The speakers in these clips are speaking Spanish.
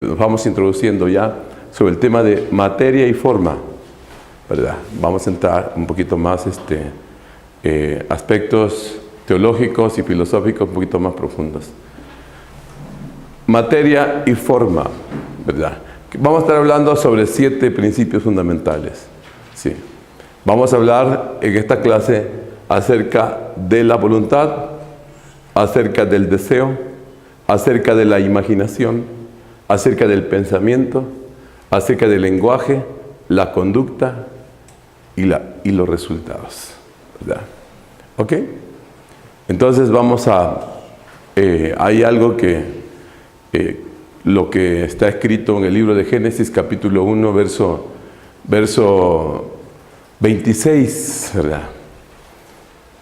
nos vamos introduciendo ya sobre el tema de materia y forma, ¿verdad? Vamos a entrar un poquito más aspectos teológicos y filosóficos un poquito más profundos. Materia y forma, ¿verdad? Vamos a estar hablando sobre 7 principios fundamentales. Sí. Vamos a hablar en esta clase acerca de la voluntad, acerca del deseo, acerca de la imaginación, acerca del pensamiento, acerca del lenguaje, la conducta y los resultados, ¿verdad? ¿Ok? Entonces vamos a... hay algo que... lo que está escrito en el libro de Génesis, capítulo 1, verso 26, ¿verdad?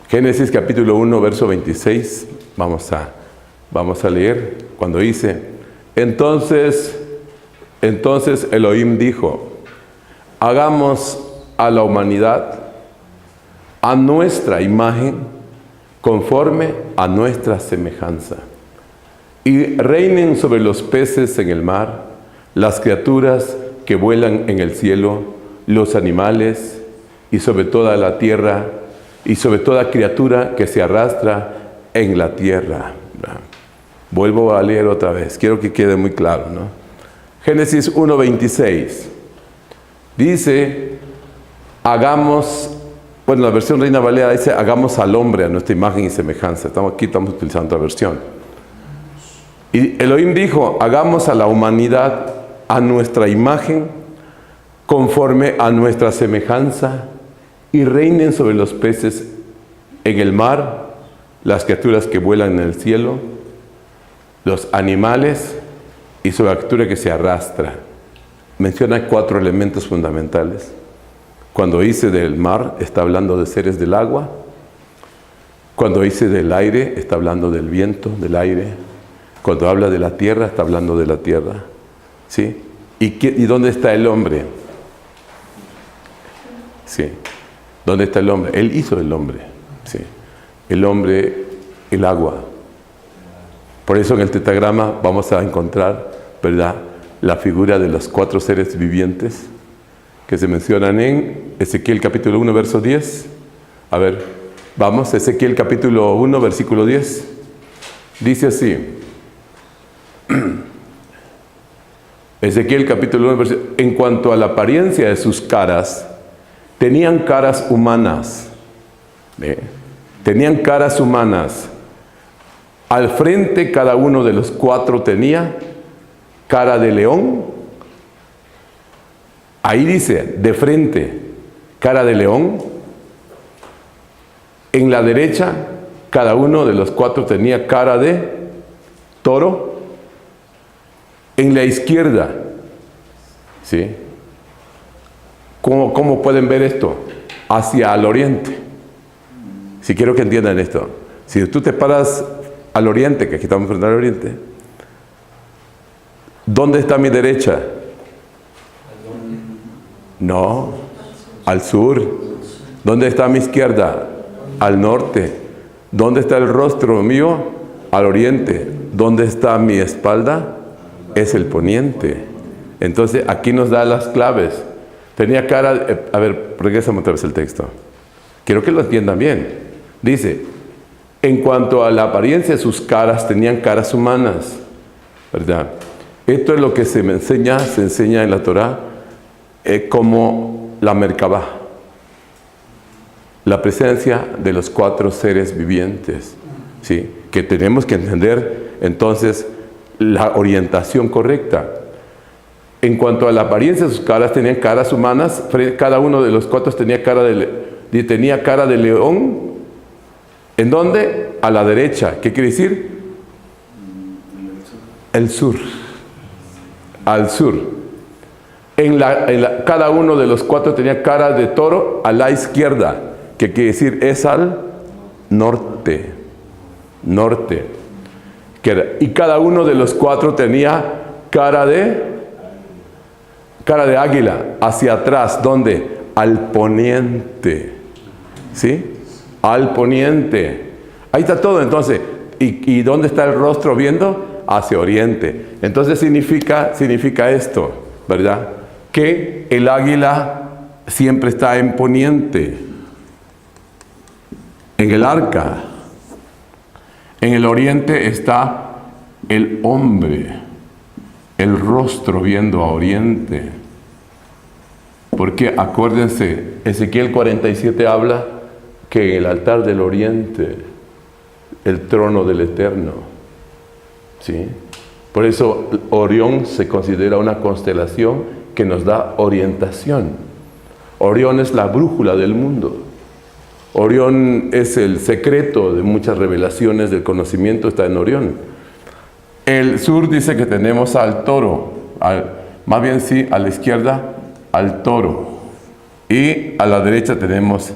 Génesis, capítulo 1, verso 26, vamos a leer, cuando dice, entonces Elohim dijo, hagamos a la humanidad a nuestra imagen, conforme a nuestra semejanza. Y reinen sobre los peces en el mar, las criaturas que vuelan en el cielo, los animales, y sobre toda la tierra, y sobre toda criatura que se arrastra en la tierra. Vuelvo a leer otra vez, quiero que quede muy claro, ¿no? Génesis 1:26. Dice, hagamos, bueno, la versión Reina Valera dice, hagamos al hombre a nuestra imagen y semejanza. Aquí estamos utilizando otra versión. Y Elohim dijo, hagamos a la humanidad a nuestra imagen, conforme a nuestra semejanza, y reinen sobre los peces en el mar, las criaturas que vuelan en el cielo, los animales y sobre la criatura que se arrastra. Menciona 4 elementos fundamentales. Cuando dice del mar, está hablando de seres del agua. Cuando dice del aire, está hablando del viento, del aire. Cuando habla de la tierra, está hablando de la tierra. ¿Sí? ¿Y dónde está el hombre? Sí. ¿Dónde está el hombre? Él hizo el hombre. Sí. El hombre, el agua. Por eso en el tetragrama vamos a encontrar, ¿verdad?, la figura de los 4 seres vivientes que se mencionan en Ezequiel capítulo 1, verso 10. A ver, vamos, Ezequiel capítulo 1, versículo 10. Dice así. Ezequiel capítulo 1, versículo. En cuanto a la apariencia de sus caras, tenían caras humanas. Tenían caras humanas. Al frente cada uno de los 4 tenía cara de león. Ahí dice, de frente, cara de león. En la derecha, cada uno de los 4 tenía cara de toro. En la izquierda, ¿sí? ¿Cómo pueden ver esto? Hacia el oriente. Si quiero que entiendan esto. Si tú te paras al oriente, que aquí estamos frente al oriente, ¿dónde está mi derecha? No, al sur. ¿Dónde está mi izquierda? Al norte. ¿Dónde está el rostro mío? Al oriente. ¿Dónde está mi espalda? Es el poniente. Entonces aquí nos da las claves. Tenía cara, a ver, regresamos otra vez el texto. Quiero que lo entiendan bien. Dice, en cuanto a la apariencia de sus caras, tenían caras humanas, ¿verdad? Esto es lo que se enseña en la Torá, como la Merkabah, la presencia de los 4 seres vivientes, ¿sí? Que tenemos que entender entonces la orientación correcta. En cuanto a la apariencia de sus caras, tenían caras humanas. Cada uno de los 4 tenía cara de león. ¿En dónde? A la derecha. ¿Qué quiere decir? El sur. Al sur. Cada uno de los 4 tenía cara de toro a la izquierda. ¿Qué quiere decir? Es al norte. Norte. Y cada uno de los 4 tenía cara de águila hacia atrás. ¿Dónde? Al poniente. ¿Sí? Al poniente. Ahí está todo. Entonces, ¿y dónde está el rostro viendo? hacia oriente. Entonces significa esto, ¿verdad? Que el águila siempre está en poniente, en el arca. En el oriente está el hombre, el rostro viendo a oriente. Porque acuérdense, Ezequiel 47 habla que en el altar del oriente, el trono del Eterno, ¿sí? Por eso Orión se considera una constelación que nos da orientación. Orión es la brújula del mundo. Orión es el secreto de muchas revelaciones del conocimiento, está en Orión. El sur dice que tenemos al toro, más bien sí, a la izquierda al toro, y a la derecha tenemos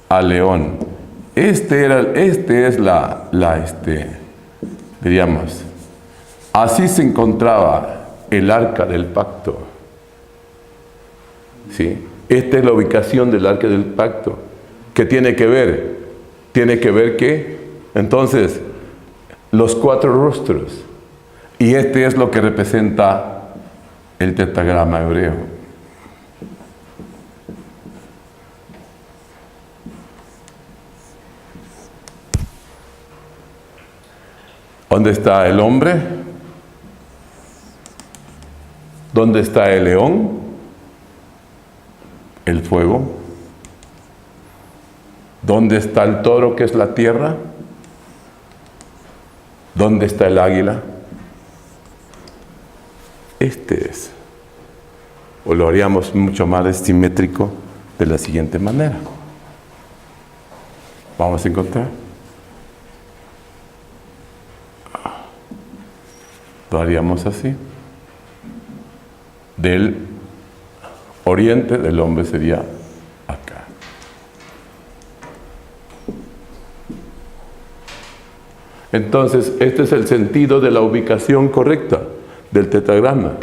al león. Diríamos, así se encontraba el arca del pacto. ¿Sí? Esta es la ubicación del arca del pacto. ¿Qué tiene que ver? Tiene que ver que, entonces, los 4 rostros. Y este es lo que representa el tetragrama hebreo. ¿Dónde está el hombre? ¿Dónde está el león? El fuego. ¿Dónde está el toro, que es la tierra? ¿Dónde está el águila? Este es. O lo haríamos mucho más simétrico de la siguiente manera. Vamos a encontrar. Lo haríamos así. Del oriente del hombre sería acá. Entonces, este es el sentido de la ubicación correcta del tetragrama,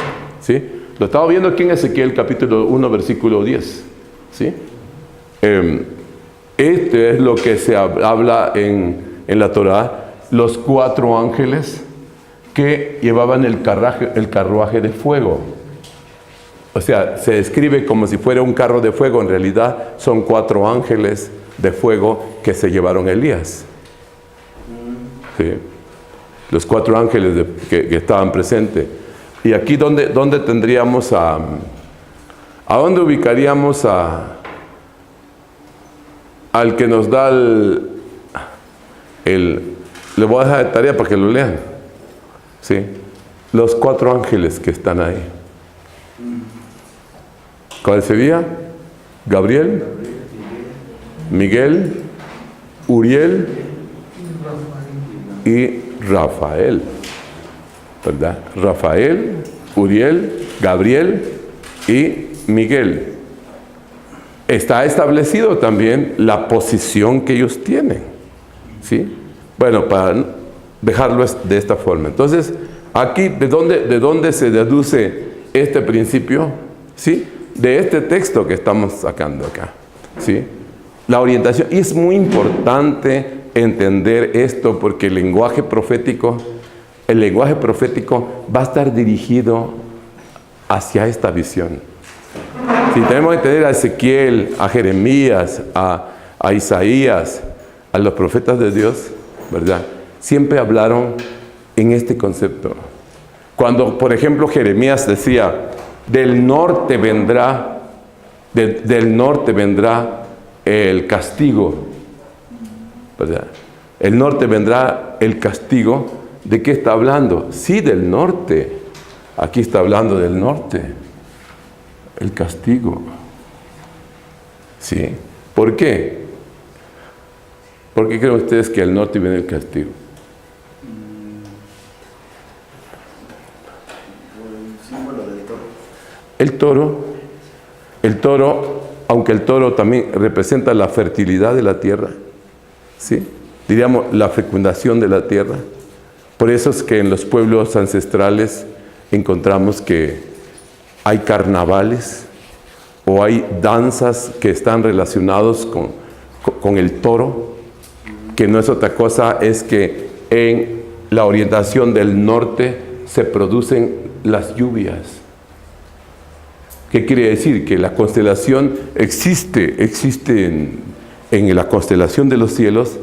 ¿sí? Lo estamos viendo aquí en Ezequiel capítulo 1, versículo 10, ¿sí? Este es lo que se habla en la Torá, los 4 ángeles que llevaban el carruaje de fuego. O sea, se describe como si fuera un carro de fuego. En realidad son 4 ángeles de fuego que se llevaron a Elías. ¿Sí? Los 4 ángeles que estaban presentes. Y aquí, ¿dónde tendríamos ¿a dónde ubicaríamos al que nos da le voy a dejar de tarea para que lo lean. ¿Sí? Los 4 ángeles que están ahí. ¿Cuál sería? Gabriel, Miguel, Uriel y Rafael, ¿verdad? Rafael, Uriel, Gabriel y Miguel. Está establecido también la posición que ellos tienen, ¿sí? Bueno, para dejarlo de esta forma. Entonces, aquí, ¿de dónde se deduce este principio? ¿Sí? De este texto que estamos sacando acá, ¿sí? La orientación. Y es muy importante entender esto porque el lenguaje profético va a estar dirigido hacia esta visión. Si tenemos que entender a Ezequiel, a Jeremías, a Isaías, a los profetas de Dios, ¿verdad? Siempre hablaron en este concepto. Cuando, por ejemplo, Jeremías decía, del norte vendrá el castigo, ¿verdad? El norte vendrá el castigo. ¿De qué está hablando? Sí, del norte. Aquí está hablando del norte. El castigo. ¿Sí? ¿Por qué? ¿Por qué creen ustedes que al norte viene el castigo? El toro, aunque el toro también representa la fertilidad de la tierra, ¿sí? Diríamos la fecundación de la tierra. Por eso es que en los pueblos ancestrales encontramos que hay carnavales o hay danzas que están relacionados con el toro, que no es otra cosa, es que en la orientación del norte se producen las lluvias. ¿Qué quiere decir? Que la constelación existe en la constelación de los cielos,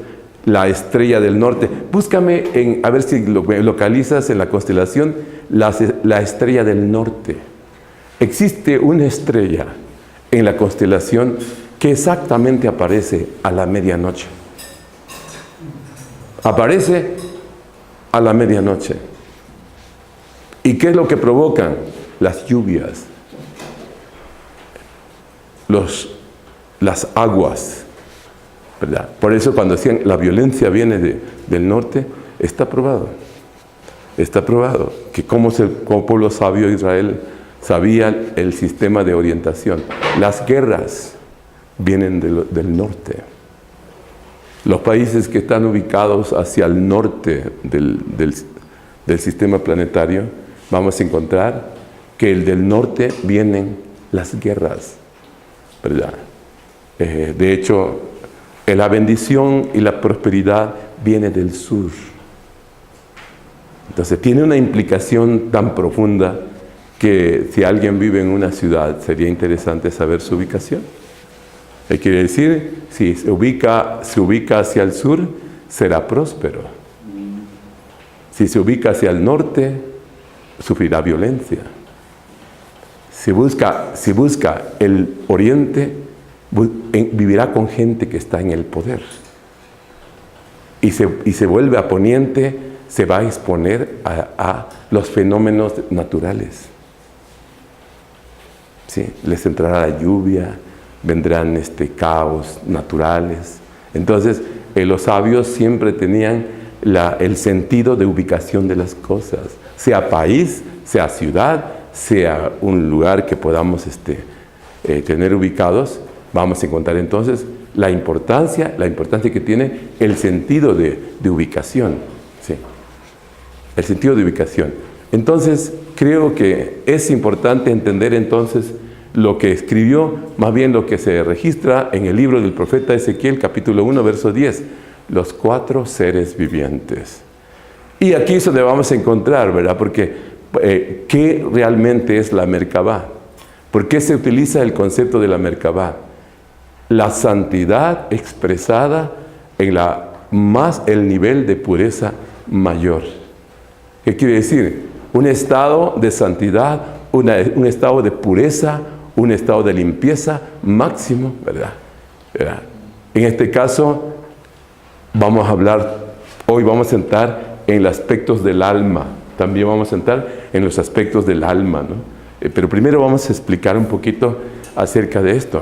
la estrella del norte. Búscame, a ver si localizas en la constelación la estrella del norte. Existe una estrella en la constelación que exactamente aparece a la medianoche. Aparece a la medianoche. ¿Y qué es lo que provocan? Las lluvias, las aguas, ¿verdad? Por eso cuando decían la violencia viene del norte, está probado que como pueblo sabio de Israel sabía el sistema de orientación. Las guerras vienen del norte. Los países que están ubicados hacia el norte del sistema planetario, vamos a encontrar que el del norte vienen las guerras, ¿verdad? De hecho, la bendición y la prosperidad viene del sur. Entonces tiene una implicación tan profunda que si alguien vive en una ciudad sería interesante saber su ubicación. Quiere decir, si se ubica hacia el sur, será próspero. Si se ubica hacia el norte, sufrirá violencia. Si busca el oriente, vivirá con gente que está en el poder. Y se vuelve a poniente, se va a exponer a los fenómenos naturales. ¿Sí? Les entrará la lluvia, vendrán caos naturales. Entonces, los sabios siempre tenían el sentido de ubicación de las cosas, sea país, sea ciudad, sea un lugar que podamos tener ubicados. Vamos a encontrar entonces la importancia que tiene el sentido de ubicación. ¿Sí? El sentido de ubicación. Entonces, creo que es importante entender entonces lo que escribió, más bien lo que se registra en el libro del profeta Ezequiel, capítulo 1, verso 10, los 4 seres vivientes. Y aquí es donde vamos a encontrar, ¿verdad? Porque, ¿qué realmente es la Merkabah? ¿Por qué se utiliza el concepto de la Merkabah? La santidad expresada en el nivel de pureza mayor. ¿Qué quiere decir? Un estado de santidad, un estado de pureza, un estado de limpieza máximo, ¿verdad? En este caso, hoy vamos a entrar en los aspectos del alma. También vamos a entrar en los aspectos del alma, ¿no? Pero primero vamos a explicar un poquito acerca de esto.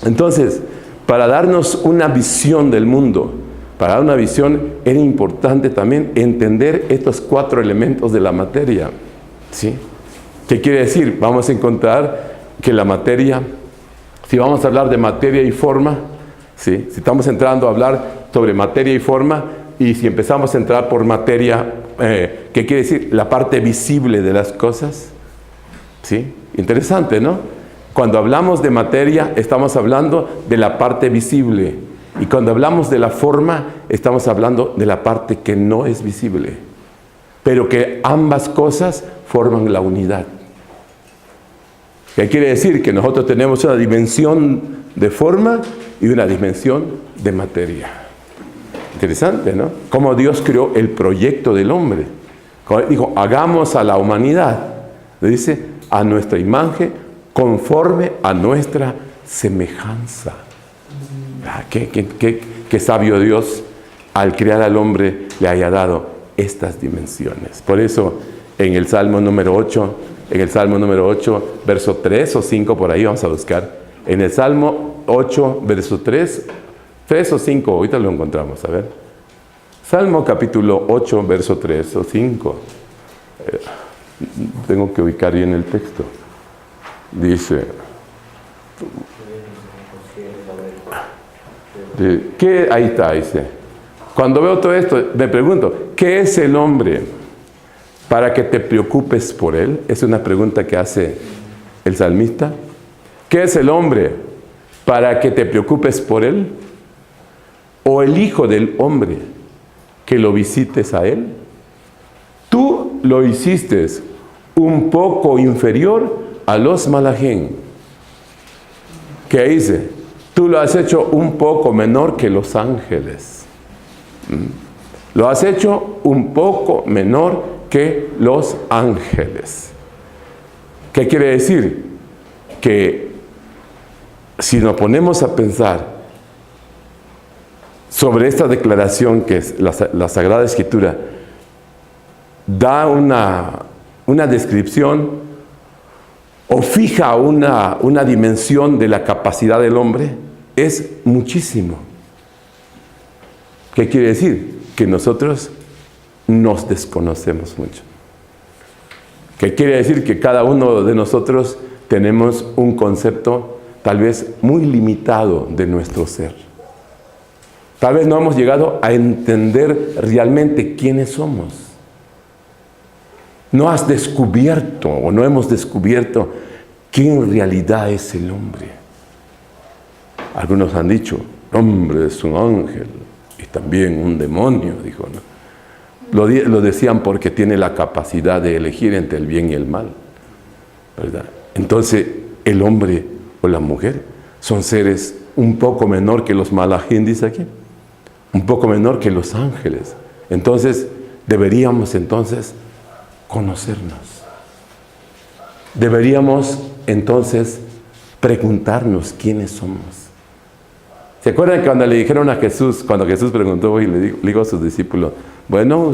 Entonces, para darnos una visión del mundo, para dar una visión, era importante también entender estos 4 elementos de la materia. ¿Sí? ¿Qué quiere decir? Vamos a encontrar que la materia, si vamos a hablar de materia y forma, ¿sí? Si estamos entrando a hablar sobre materia y forma, y si empezamos a entrar por materia, ¿qué quiere decir? La parte visible de las cosas. ¿Sí? Interesante, ¿no? Cuando hablamos de materia, estamos hablando de la parte visible. Y cuando hablamos de la forma, estamos hablando de la parte que no es visible. Pero que ambas cosas forman la unidad. ¿Qué quiere decir? Que nosotros tenemos una dimensión de forma y una dimensión de materia. Interesante, ¿no? Cómo Dios creó el proyecto del hombre. Dijo, hagamos a la humanidad, le dice, a nuestra imagen, conforme a nuestra semejanza. Qué sabio Dios, al crear al hombre, le haya dado estas dimensiones. Por eso, en el Salmo número 8, verso 3 o 5, por ahí vamos a buscar. En el Salmo 8, verso 3 o 5, ahorita lo encontramos, a ver. Salmo capítulo 8, verso 3 o 5. Tengo que ubicar bien el texto. Dice, ahí está, dice. Cuando veo todo esto, me pregunto, ¿qué es el hombre para que te preocupes por él? Es una pregunta que hace el salmista. ¿Qué es el hombre para que te preocupes por él? ¿O el hijo del hombre que lo visites a él? lo hiciste un poco inferior a los malajén. ¿Qué dice? Tú lo has hecho un poco menor que los ángeles. Lo has hecho un poco menor que los ángeles. ¿Qué quiere decir? Que si nos ponemos a pensar sobre esta declaración que es la Sagrada Escritura, da una descripción o fija una dimensión de la capacidad del hombre, es muchísimo. ¿Qué quiere decir? Que nosotros nos desconocemos mucho. ¿Qué quiere decir? Que cada uno de nosotros tenemos un concepto tal vez muy limitado de nuestro ser. Tal vez no hemos llegado a entender realmente quiénes somos. No has descubierto o no hemos descubierto quién en realidad es el hombre. Algunos han dicho, el hombre es un ángel y también un demonio, dijo, ¿no? Lo decían porque tiene la capacidad de elegir entre el bien y el mal, ¿verdad? Entonces, el hombre o la mujer son seres un poco menor que los malajim, dice aquí. Un poco menor que los ángeles. Entonces, deberíamos conocernos. Deberíamos entonces preguntarnos quiénes somos. ¿Se acuerdan cuando le dijeron a Jesús, cuando Jesús preguntó y le dijo a sus discípulos, bueno,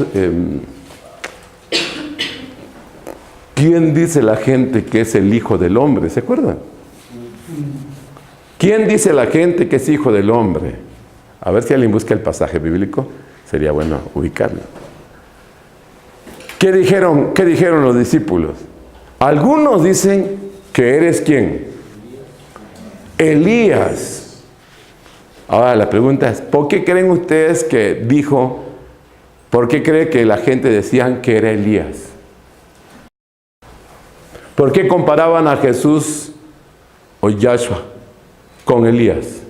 ¿quién dice la gente que es el Hijo del Hombre? ¿Se acuerdan? ¿Quién dice la gente que es Hijo del Hombre? A ver si alguien busca el pasaje bíblico, sería bueno ubicarlo. ¿Qué dijeron los discípulos? Algunos dicen que eres ¿quién? Elías. Ahora la pregunta es, ¿por qué creen ustedes que dijo, por qué creen que la gente decían que era Elías? ¿Por qué comparaban a Jesús o Yahshua con Elías?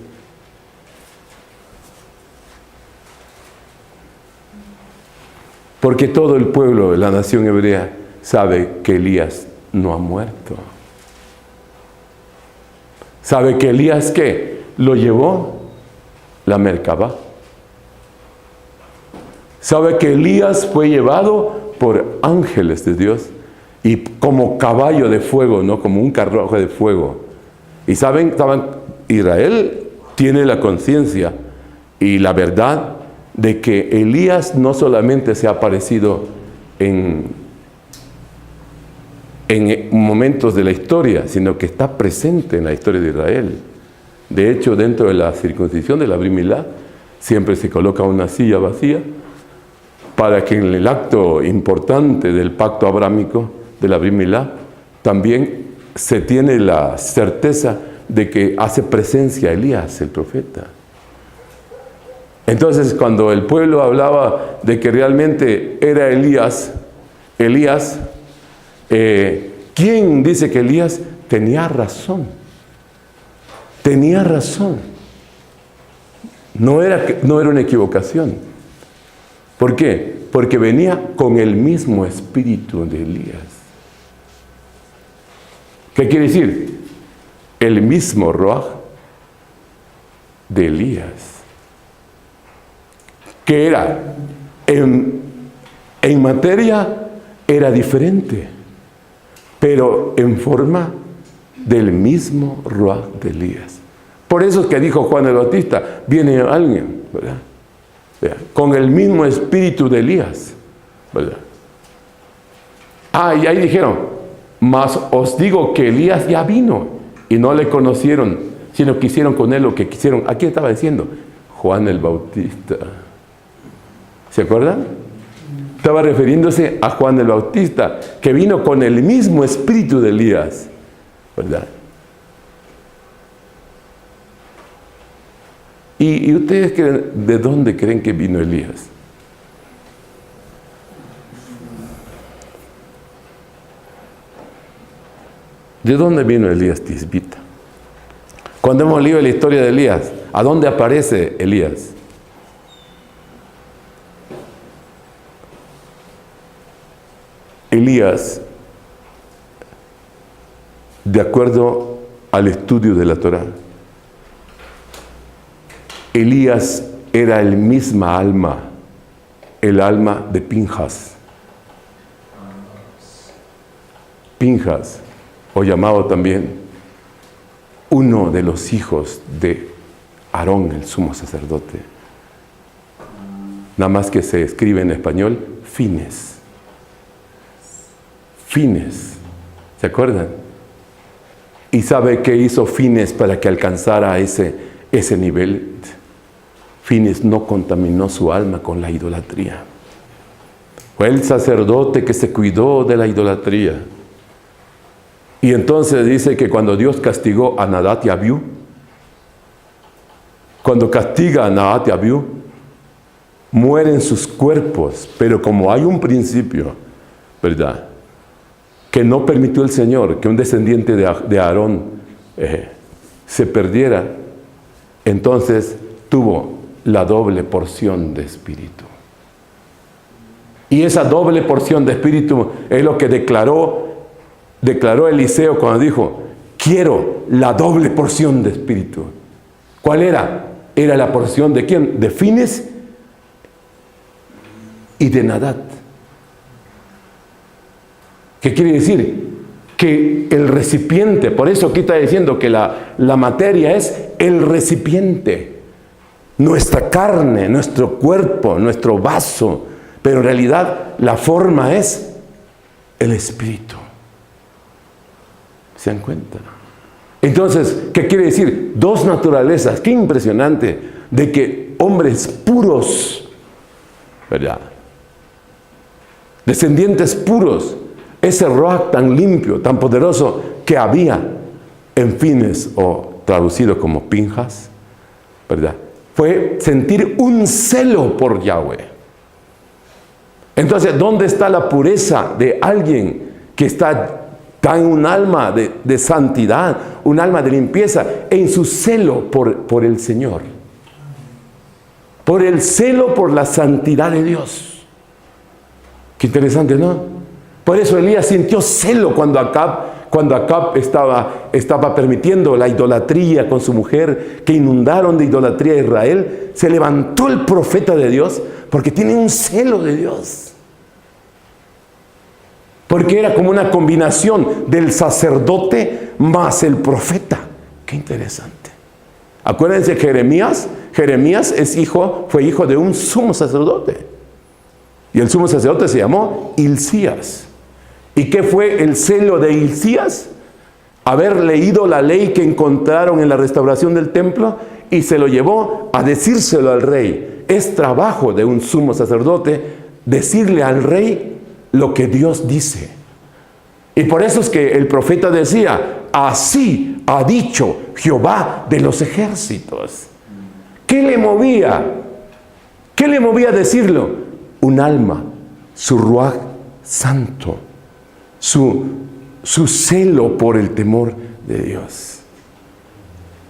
Porque todo el pueblo de la nación hebrea sabe que Elías no ha muerto. ¿Sabe que Elías qué? Lo llevó la Merkabá. ¿Sabe que Elías fue llevado por ángeles de Dios? Y como caballo de fuego, ¿no? Como un carruaje de fuego. Y saben, Israel tiene la conciencia y la verdad de que Elías no solamente se ha aparecido en momentos de la historia, sino que está presente en la historia de Israel. De hecho, dentro de la circuncisión de la Brit Milá, siempre se coloca una silla vacía para que en el acto importante del pacto abrámico de la Brit Milá, también se tiene la certeza de que hace presencia Elías, el profeta. Entonces, cuando el pueblo hablaba de que realmente era Elías, ¿quién dice que Elías tenía razón? Tenía razón. No era una equivocación. ¿Por qué? Porque venía con el mismo espíritu de Elías. ¿Qué quiere decir? El mismo Ruaj de Elías. Que era, en materia era diferente, pero en forma del mismo Ruaj de Elías. Por eso es que dijo Juan el Bautista, viene alguien, ¿verdad? Con el mismo espíritu de Elías, ¿verdad? Y ahí dijeron, mas os digo que Elías ya vino y no le conocieron, sino que hicieron con él lo que quisieron. ¿A quién estaba diciendo? Juan el Bautista. ¿Se acuerdan? Estaba refiriéndose a Juan el Bautista, que vino con el mismo espíritu de Elías, ¿verdad? ¿Y ustedes creen, de dónde creen que vino Elías? ¿De dónde vino Elías Tisbita? Cuando hemos leído la historia de Elías, ¿a dónde aparece Elías? Elías, de acuerdo al estudio de la Torá, Elías era el misma alma, el alma de Pinjas. Pinjas, o llamado también uno de los hijos de Aarón, el sumo sacerdote. Nada más que se escribe en español, Fines. Fines, ¿se acuerdan? ¿Y sabe qué hizo Fines para que alcanzara ese nivel? Fines no contaminó su alma con la idolatría. Fue el sacerdote que se cuidó de la idolatría. Y entonces dice que cuando Dios castigó a Nadab y Abiú, cuando castiga a Nadab y Abiú, mueren sus cuerpos, pero como hay un principio, ¿verdad?, que no permitió el Señor que un descendiente de Aarón se perdiera, entonces tuvo la doble porción de espíritu. Y esa doble porción de espíritu es lo que declaró Eliseo cuando dijo: quiero la doble porción de espíritu. ¿Cuál era? Era la porción de ¿quién? De Fines y de Nadab. ¿Qué quiere decir? Que el recipiente, por eso aquí está diciendo que la materia es el recipiente, nuestra carne, nuestro cuerpo, nuestro vaso, pero en realidad la forma es el espíritu. ¿Se dan cuenta? Entonces, ¿qué quiere decir? Dos naturalezas. Qué impresionante de que hombres puros, ¿verdad?, descendientes puros, ese Ruach tan limpio, tan poderoso que había en Fines, o traducido como Pinjas, ¿verdad?, fue sentir un celo por Yahweh. Entonces, ¿dónde está la pureza de alguien que está en un alma de santidad, un alma de limpieza, en su celo por el Señor? Por el celo por la santidad de Dios. Qué interesante, ¿no? Por eso Elías sintió celo cuando Acab estaba permitiendo la idolatría con su mujer, que inundaron de idolatría a Israel. Se levantó el profeta de Dios porque tiene un celo de Dios. Porque era como una combinación del sacerdote más el profeta. Qué interesante. Acuérdense, Jeremías fue hijo de un sumo sacerdote. Y el sumo sacerdote se llamó Hilcías. ¿Y qué fue el celo de Hilcías? Haber leído la ley que encontraron en la restauración del templo y se lo llevó a decírselo al rey. Es trabajo de un sumo sacerdote decirle al rey lo que Dios dice. Y por eso es que el profeta decía: así ha dicho Jehová de los ejércitos. ¿Qué le movía? ¿Qué le movía a decirlo? Un alma, su Ruach santo, su celo por el temor de Dios.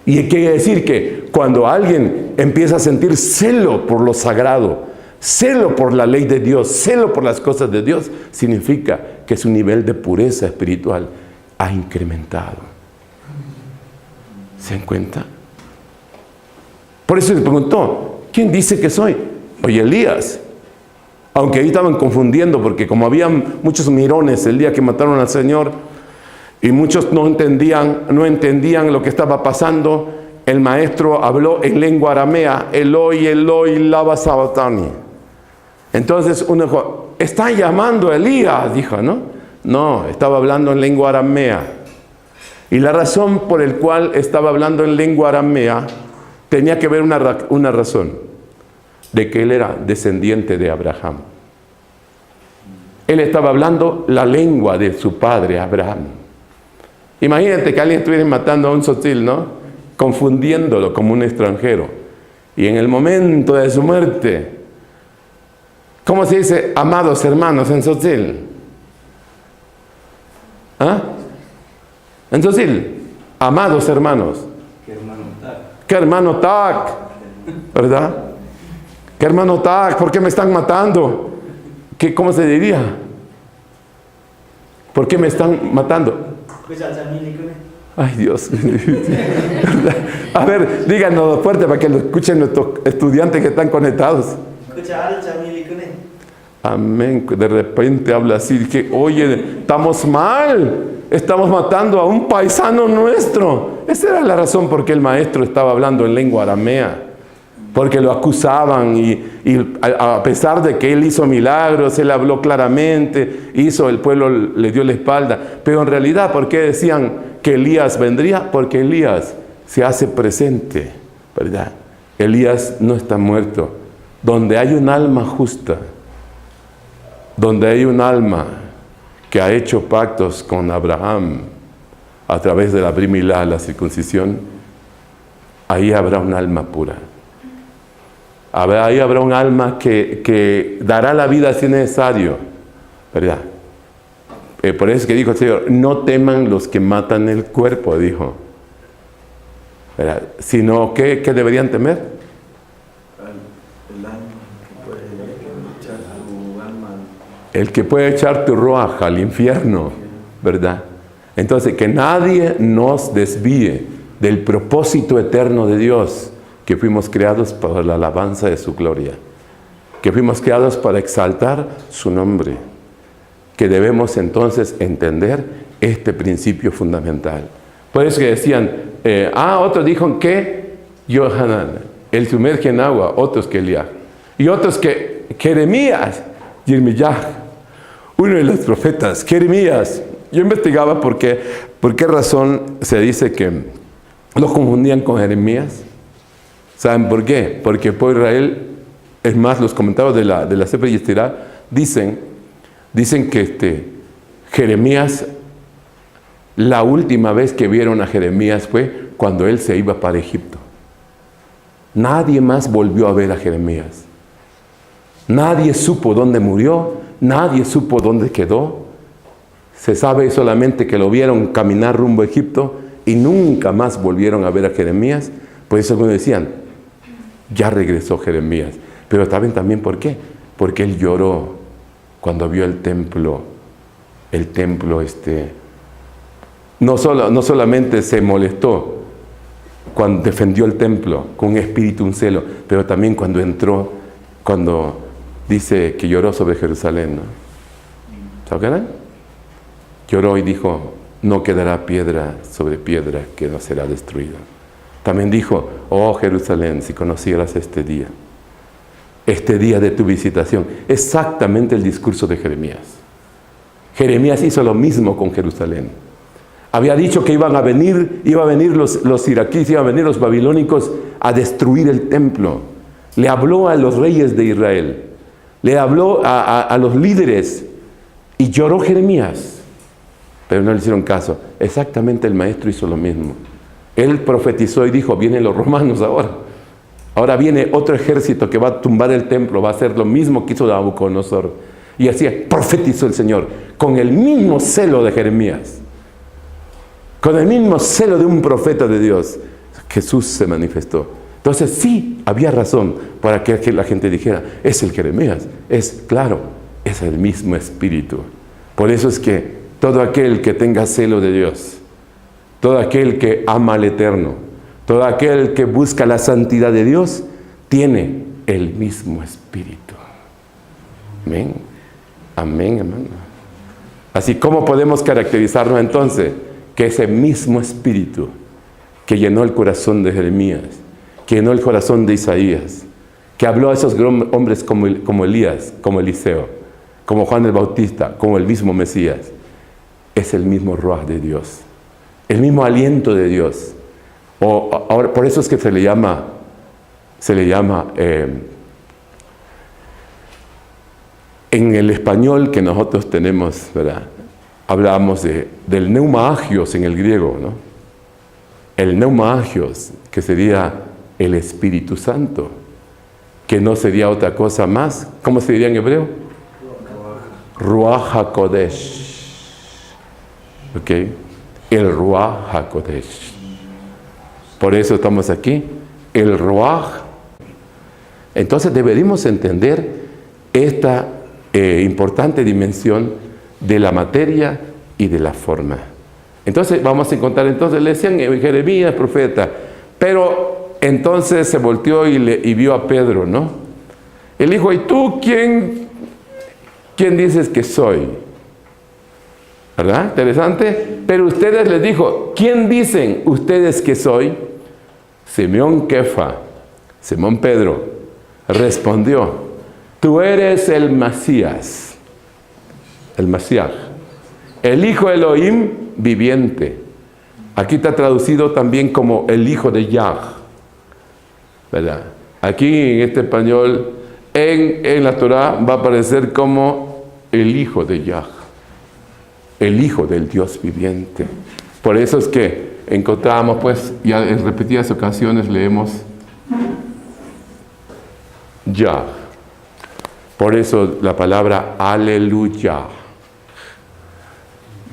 Y quiere decir que cuando alguien empieza a sentir celo por lo sagrado, celo por la ley de Dios, celo por las cosas de Dios, significa que su nivel de pureza espiritual ha incrementado. ¿Se dan cuenta? Por eso le preguntó: ¿quién dice que soy? Oye, Elías. Aunque ahí estaban confundiendo, porque como había muchos mirones el día que mataron al Señor, y muchos no entendían lo que estaba pasando, el maestro habló en lengua aramea: Eloi, Eloi, lama sabachthani. Entonces uno dijo: está llamando a Elías, dijo, ¿no? No, estaba hablando en lengua aramea. Y la razón por la cual estaba hablando en lengua aramea tenía que ver una razón: de que él era descendiente de Abraham. Él estaba hablando la lengua de su padre Abraham. Imagínate que alguien estuviera matando a un tzotzil, ¿no?, confundiéndolo como un extranjero. Y en el momento de su muerte, ¿cómo se dice amados hermanos en tzotzil? ¿Ah? En tzotzil, amados hermanos. ¿Qué hermano tac? ¿Verdad? ¿Qué hermano tac? ¿Por qué me están matando? ¿Cómo se diría? ¿Por qué me están matando? Ay, Dios. A ver, díganos fuerte para que lo escuchen nuestros estudiantes que están conectados. Amén. De repente habla así, que oye, estamos mal. Estamos matando a un paisano nuestro. Esa era la razón por qué el maestro estaba hablando en lengua aramea. Porque lo acusaban y a pesar de que él hizo milagros, él habló claramente, el pueblo le dio la espalda. Pero en realidad, ¿por qué decían que Elías vendría? Porque Elías se hace presente, ¿verdad? Elías no está muerto. Donde hay un alma justa, donde hay un alma que ha hecho pactos con Abraham a través de la Brit Milá, la circuncisión, ahí habrá un alma pura. Ahí habrá un alma que dará la vida si es necesario, ¿verdad? Por eso es que dijo el Señor, no teman los que matan el cuerpo, dijo, ¿verdad? Sino, ¿qué deberían temer? El que puede echar tu ruaj al infierno, ¿verdad? Entonces, que nadie nos desvíe del propósito eterno de Dios, que fuimos creados para la alabanza de su gloria, que fuimos creados para exaltar su nombre, que debemos entonces entender este principio fundamental. Por eso que decían, otros dijeron que Yohanan, él sumerge en agua, otros que Elías, y otros que Jeremías, Yirmiyah, uno de los profetas, Jeremías. Yo investigaba por qué razón se dice que lo confundían con Jeremías. ¿Saben por qué? Porque el pueblo de Israel, es más, los comentarios de la Sefer Yetzirah dicen que Jeremías, la última vez que vieron a Jeremías fue cuando él se iba para Egipto. Nadie más volvió a ver a Jeremías. Nadie supo dónde murió, nadie supo dónde quedó. Se sabe solamente que lo vieron caminar rumbo a Egipto y nunca más volvieron a ver a Jeremías. Por eso algunos decían, ya regresó Jeremías. Pero ¿saben también por qué? Porque él lloró cuando vio el templo. No solamente se molestó cuando defendió el templo con un espíritu, un celo, pero también cuando entró, cuando dice que lloró sobre Jerusalén, ¿no? ¿Saben? Lloró y dijo, no quedará piedra sobre piedra que no será destruida. También dijo, oh Jerusalén, si conocieras este día de tu visitación. Exactamente el discurso de Jeremías. Jeremías hizo lo mismo con Jerusalén. Había dicho que iba a venir los iraquíes, iban a venir los babilónicos a destruir el templo. Le habló a los reyes de Israel, le habló a los líderes y lloró Jeremías, pero no le hicieron caso. Exactamente el maestro hizo lo mismo. Él profetizó y dijo, vienen los romanos ahora. Ahora viene otro ejército que va a tumbar el templo, va a hacer lo mismo que hizo Nabucodonosor. Y así profetizó el Señor, con el mismo celo de Jeremías, con el mismo celo de un profeta de Dios. Jesús se manifestó. Entonces sí, había razón para que la gente dijera, es el Jeremías. Claro, es el mismo espíritu. Por eso es que todo aquel que tenga celo de Dios, todo aquel que ama al Eterno, todo aquel que busca la santidad de Dios, tiene el mismo espíritu. Amén. Amén, hermano. Así, ¿cómo podemos caracterizarnos entonces? Que ese mismo espíritu que llenó el corazón de Jeremías, que llenó el corazón de Isaías, que habló a esos hombres como Elías, como Eliseo, como Juan el Bautista, como el mismo Mesías, es el mismo Ruaj de Dios, el mismo aliento de Dios. Ahora, por eso es que se le llama en el español que nosotros tenemos, ¿verdad? Hablamos del Pneuma Hagios en el griego, ¿no? El Pneuma Hagios, que sería el Espíritu Santo, que no sería otra cosa más. ¿Cómo se diría en hebreo? Ruach HaKodesh. ¿Ok? El Ruach HaKodesh. Por eso estamos aquí. El Ruach. Entonces deberíamos entender esta importante dimensión de la materia y de la forma. Entonces vamos a encontrar, entonces le decían Jeremías, profeta, pero entonces se volteó y vio a Pedro, ¿no? Él dijo, ¿y tú quién dices que soy? ¿Verdad? Interesante. Pero ustedes les dijo, ¿quién dicen ustedes que soy? Simón Kefa, Simón Pedro, respondió, tú eres el Mesías, el Hijo de Elohim viviente. Aquí está traducido también como el Hijo de Yah, ¿verdad? Aquí en este español, en la Torah va a aparecer como el Hijo de Yah, el Hijo del Dios viviente. Por eso es que encontramos, pues, ya en repetidas ocasiones leemos Yah. Por eso la palabra aleluya.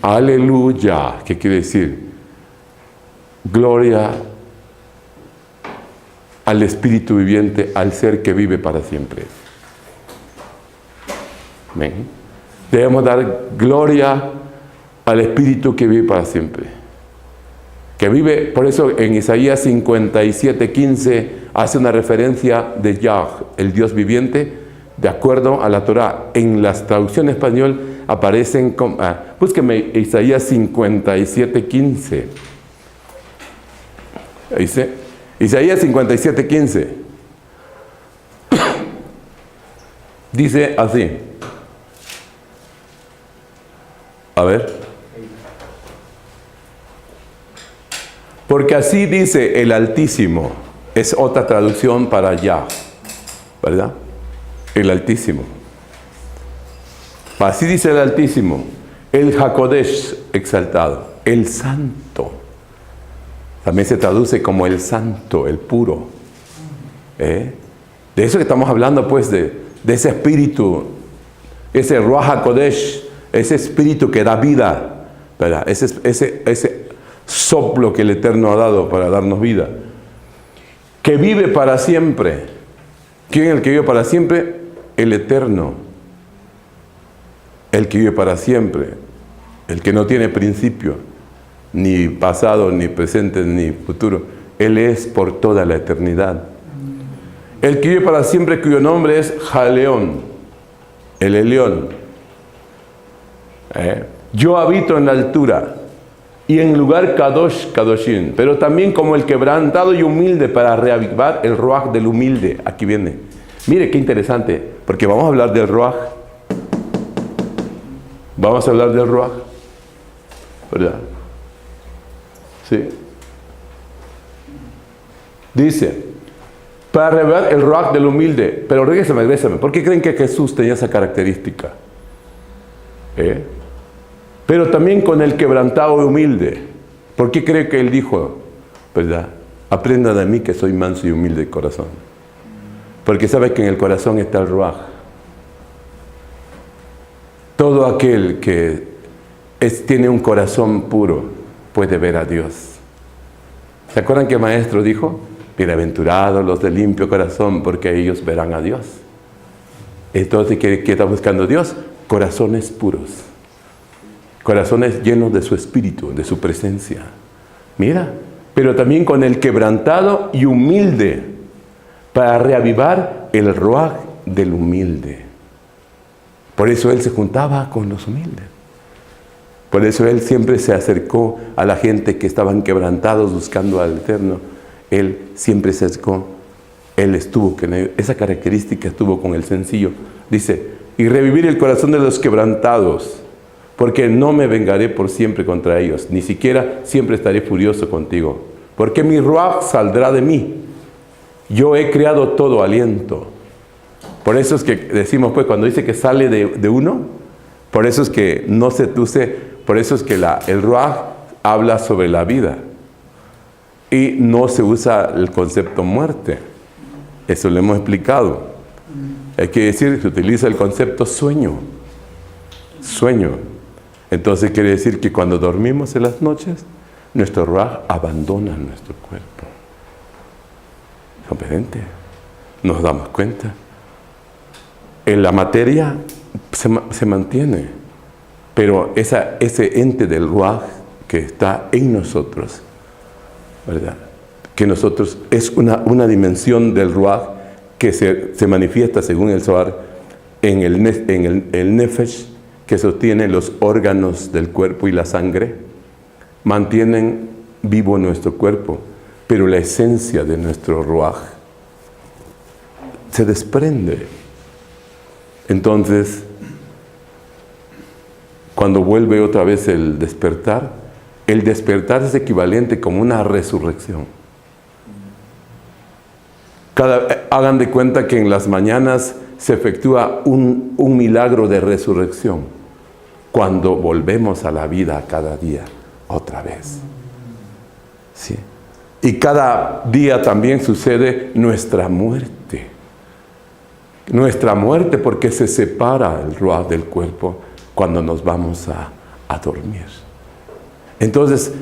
Aleluya, ¿qué quiere decir? Gloria al Espíritu viviente, al ser que vive para siempre. Amén. Debemos dar gloria al Espíritu que vive para siempre. Que vive, por eso en Isaías 57:15 hace una referencia de Yah, el Dios viviente, de acuerdo a la Torah. En la traducción en español aparecen, búsqueme Isaías 57:15. Dice, Isaías 57:15. Dice así. A ver. Porque así dice el Altísimo. Es otra traducción para Yah, ¿verdad? El Altísimo. Así dice el Altísimo, el Hakodesh exaltado, el Santo. También se traduce como el Santo, el puro. De eso que estamos hablando, pues, de ese espíritu, ese Ruach HaKodesh, ese espíritu que da vida, ¿verdad? Ese soplo que el Eterno ha dado para darnos vida, que vive para siempre. ¿Quién es el que vive para siempre? El Eterno, el que vive para siempre, el que no tiene principio, ni pasado, ni presente, ni futuro. Él es por toda la eternidad. El que vive para siempre, cuyo nombre es Jaleón, el Elión. Yo habito en la altura y en lugar Kadosh Kadoshim, pero también como el quebrantado y humilde, para reavivar el Ruach del humilde. Aquí viene. Mire qué interesante, porque vamos a hablar del Ruach. Vamos a hablar del Ruach, ¿verdad? Sí. Dice, para revelar el Ruach del humilde. Pero regrésame. ¿Por qué creen que Jesús tenía esa característica? Pero también con el quebrantado y humilde. ¿Por qué cree que él dijo, verdad? Aprenda de mí que soy manso y humilde de corazón. Porque sabe que en el corazón está el Ruach. Todo aquel que tiene un corazón puro puede ver a Dios. ¿Se acuerdan que el maestro dijo? Bienaventurados los de limpio corazón, porque ellos verán a Dios. Entonces, ¿qué está buscando Dios? Corazones puros. Corazones llenos de su espíritu, de su presencia. Mira, pero también con el quebrantado y humilde, para reavivar el Ruach del humilde. Por eso él se juntaba con los humildes. Por eso él siempre se acercó a la gente que estaban quebrantados buscando al Eterno. Él siempre se acercó. Él estuvo, esa característica estuvo con el sencillo. Dice, y revivir el corazón de los quebrantados, porque no me vengaré por siempre contra ellos, ni siquiera siempre estaré furioso contigo, porque mi Ruach saldrá de mí. Yo he creado todo aliento. Por eso es que decimos, pues, cuando dice que sale de uno, por eso es que no se tuce, por eso es que el Ruach habla sobre la vida. Y no se usa el concepto muerte. Eso lo hemos explicado. Hay que decir, se utiliza el concepto sueño. Sueño. Entonces quiere decir que cuando dormimos en las noches, nuestro Ruach abandona nuestro cuerpo. ¿Comprende? Nos damos cuenta. En la materia se mantiene. Pero ese ente del Ruaj que está en nosotros, ¿verdad? Que nosotros es una dimensión del Ruaj que se manifiesta, según el Zohar, en el Nefesh, que sostiene los órganos del cuerpo y la sangre, mantienen vivo nuestro cuerpo, pero la esencia de nuestro Ruaj se desprende. Entonces, cuando vuelve otra vez el despertar es equivalente como una resurrección. Hagan de cuenta que en las mañanas se efectúa un milagro de resurrección, cuando volvemos a la vida cada día, otra vez. ¿Sí? Y cada día también sucede nuestra muerte. Nuestra muerte, porque se separa el Ruaj del cuerpo cuando nos vamos a dormir. Entonces,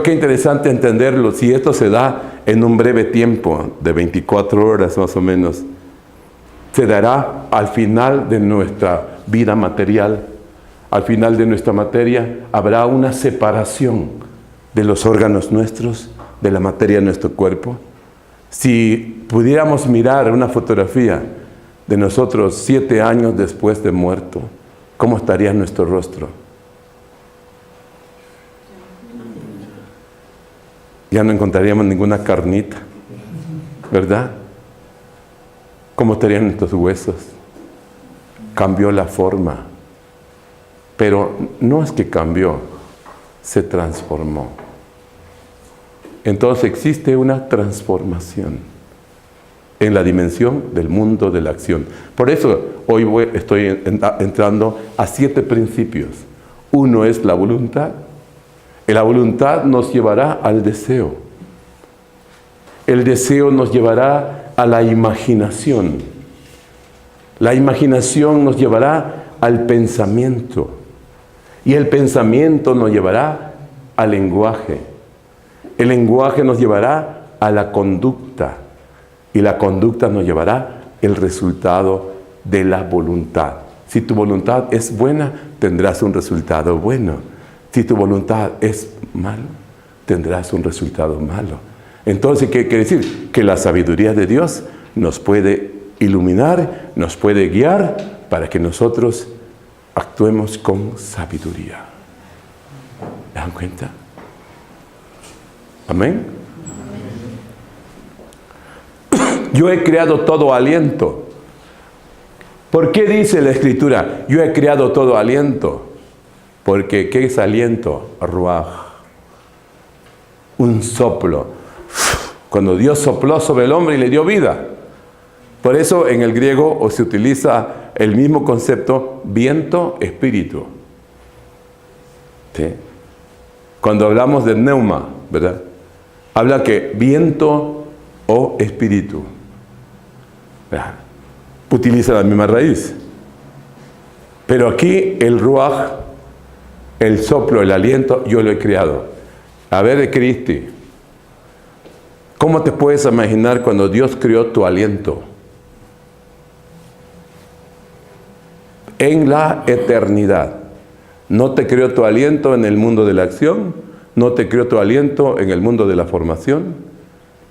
qué interesante entenderlo. Si esto se da en un breve tiempo, de 24 horas más o menos, se dará al final de nuestra vida material. Al final de nuestra materia habrá una separación de los órganos nuestros, de la materia de nuestro cuerpo. Si pudiéramos mirar una fotografía de nosotros 7 años después de muerto, ¿cómo estaría nuestro rostro? Ya no encontraríamos ninguna carnita, ¿verdad? ¿Cómo estarían nuestros huesos? Cambió la forma. Pero no es que cambió, se transformó. Entonces existe una transformación en la dimensión del mundo de la acción. Por eso hoy estoy entrando a 7 principios. Uno es la voluntad. La voluntad nos llevará al deseo. El deseo nos llevará a la imaginación. La imaginación nos llevará al pensamiento. Y el pensamiento nos llevará al lenguaje. El lenguaje nos llevará a la conducta. Y la conducta nos llevará el resultado de la voluntad. Si tu voluntad es buena, tendrás un resultado bueno. Si tu voluntad es mala, tendrás un resultado malo. Entonces, ¿qué quiere decir? Que la sabiduría de Dios nos puede iluminar, nos puede guiar para que nosotros actuemos con sabiduría. ¿Se dan cuenta? Amén. Yo he creado todo aliento. ¿Por qué dice la Escritura? Yo he creado todo aliento. Porque ¿qué es aliento? Ruaj. Un soplo. Cuando Dios sopló sobre el hombre y le dio vida. Por eso en el griego se utiliza el mismo concepto, viento, espíritu. ¿Sí? Cuando hablamos de pneuma, ¿verdad? Habla que viento o espíritu. ¿Verdad? Utiliza la misma raíz. Pero aquí el ruaj, el soplo, el aliento, yo lo he creado. A ver, Cristi, ¿cómo te puedes imaginar cuando Dios creó tu aliento? En la eternidad. No te creó tu aliento en el mundo de la acción, no te creó tu aliento en el mundo de la formación,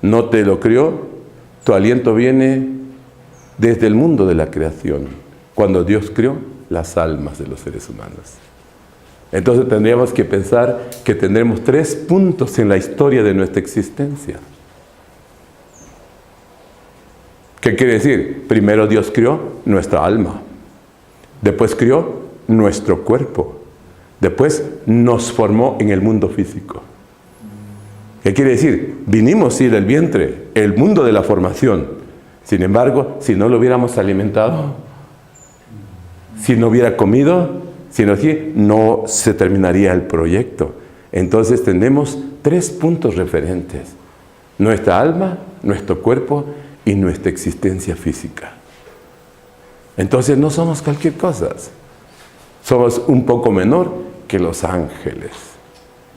no te lo creó. Tu aliento viene desde el mundo de la creación, cuando Dios creó las almas de los seres humanos. Entonces tendríamos que pensar que tendremos 3 puntos en la historia de nuestra existencia. ¿Qué quiere decir? Primero Dios creó nuestra alma. Después creó nuestro cuerpo. Después nos formó en el mundo físico. ¿Qué quiere decir? Vinimos sí del vientre, el mundo de la formación. Sin embargo, si no lo hubiéramos alimentado, si no hubiera comido, no se terminaría el proyecto. Entonces tenemos 3 puntos referentes: nuestra alma, nuestro cuerpo y nuestra existencia física. Entonces no somos cualquier cosa. Somos un poco menor que los ángeles.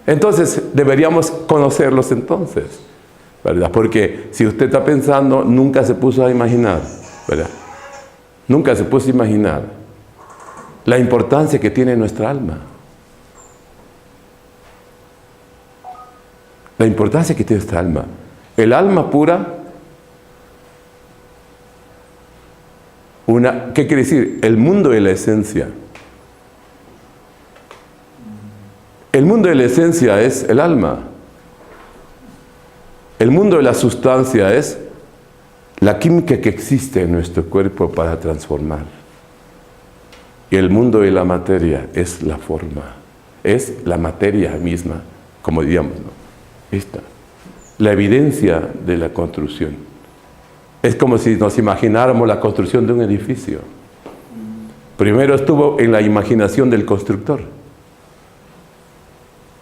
Entonces deberíamos conocerlos entonces, ¿verdad? Porque si usted está pensando, nunca se puso a imaginar, ¿verdad? Nunca se puso a imaginar la importancia que tiene nuestra alma. La importancia que tiene nuestra alma. El alma pura, ¿qué quiere decir? El mundo de la esencia. El mundo de la esencia es el alma. El mundo de la sustancia es la química que existe en nuestro cuerpo para transformar. Y el mundo de la materia es la forma, es la materia misma, como diríamos, ¿no? Esta, la evidencia de la construcción. Es como si nos imagináramos la construcción de un edificio. Primero estuvo en la imaginación del constructor.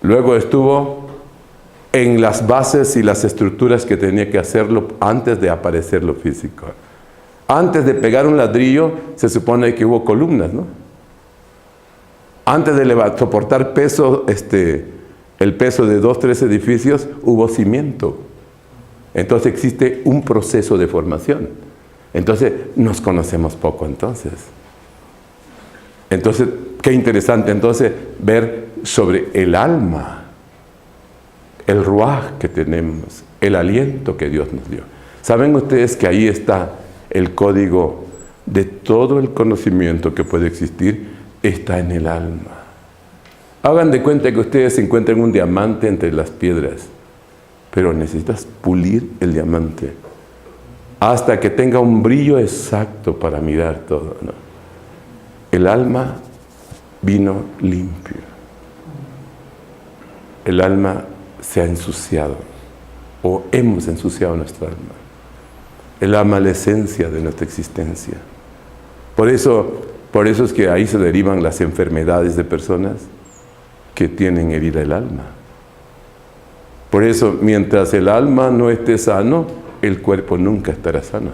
Luego estuvo en las bases y las estructuras que tenía que hacerlo antes de aparecer lo físico. Antes de pegar un ladrillo, se supone que hubo columnas, ¿no? Antes de soportar peso, el peso de 2, 3 edificios, hubo cimiento. Entonces existe un proceso de formación. Entonces nos conocemos poco entonces. Entonces, qué interesante entonces ver sobre el alma, el ruaj que tenemos, el aliento que Dios nos dio. ¿Saben ustedes que ahí está el código de todo el conocimiento que puede existir? Está en el alma. Hagan de cuenta que ustedes encuentran un diamante entre las piedras, pero necesitas pulir el diamante hasta que tenga un brillo exacto para mirar todo, ¿no? El alma vino limpio. El alma se ha ensuciado, o hemos ensuciado nuestra alma. El alma es la esencia de nuestra existencia. Por eso es que ahí se derivan las enfermedades de personas que tienen herida el alma. Por eso, mientras el alma no esté sano, el cuerpo nunca estará sano.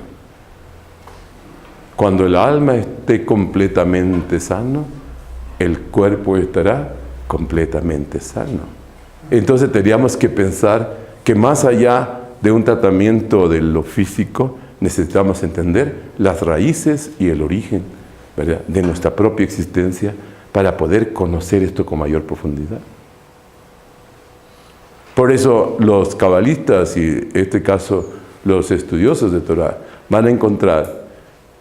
Cuando el alma esté completamente sano, el cuerpo estará completamente sano. Entonces tendríamos que pensar que más allá de un tratamiento de lo físico, necesitamos entender las raíces y el origen, ¿verdad?, de nuestra propia existencia para poder conocer esto con mayor profundidad. Por eso los cabalistas y en este caso los estudiosos de Torah van a encontrar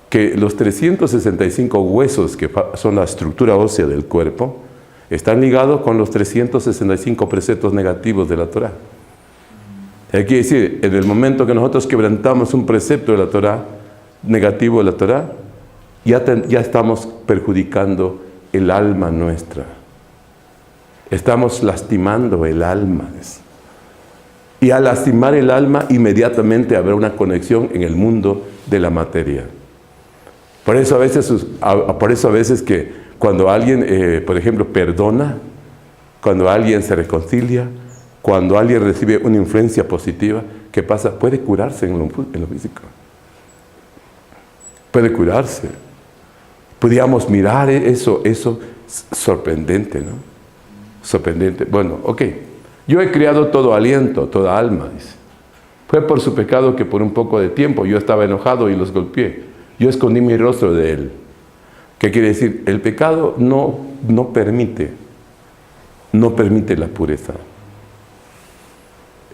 que los 365 huesos que son la estructura ósea del cuerpo están ligados con los 365 preceptos negativos de la Torah. Quiere decir, en el momento que nosotros quebrantamos un precepto de la Torah, negativo de la Torah, ya estamos perjudicando el alma nuestra. Estamos lastimando el alma. Y al lastimar el alma, inmediatamente habrá una conexión en el mundo de la materia. Por eso a veces que cuando alguien, por ejemplo, perdona, cuando alguien se reconcilia, cuando alguien recibe una influencia positiva, ¿qué pasa? Puede curarse en lo físico. Puede curarse. Podríamos mirar eso sorprendente, ¿no? Sorprendente. Bueno, ok. Yo he criado todo aliento, toda alma, dice. Fue por su pecado que por un poco de tiempo yo estaba enojado y los golpeé. Yo escondí mi rostro de él. ¿Qué quiere decir? El pecado no permite la pureza.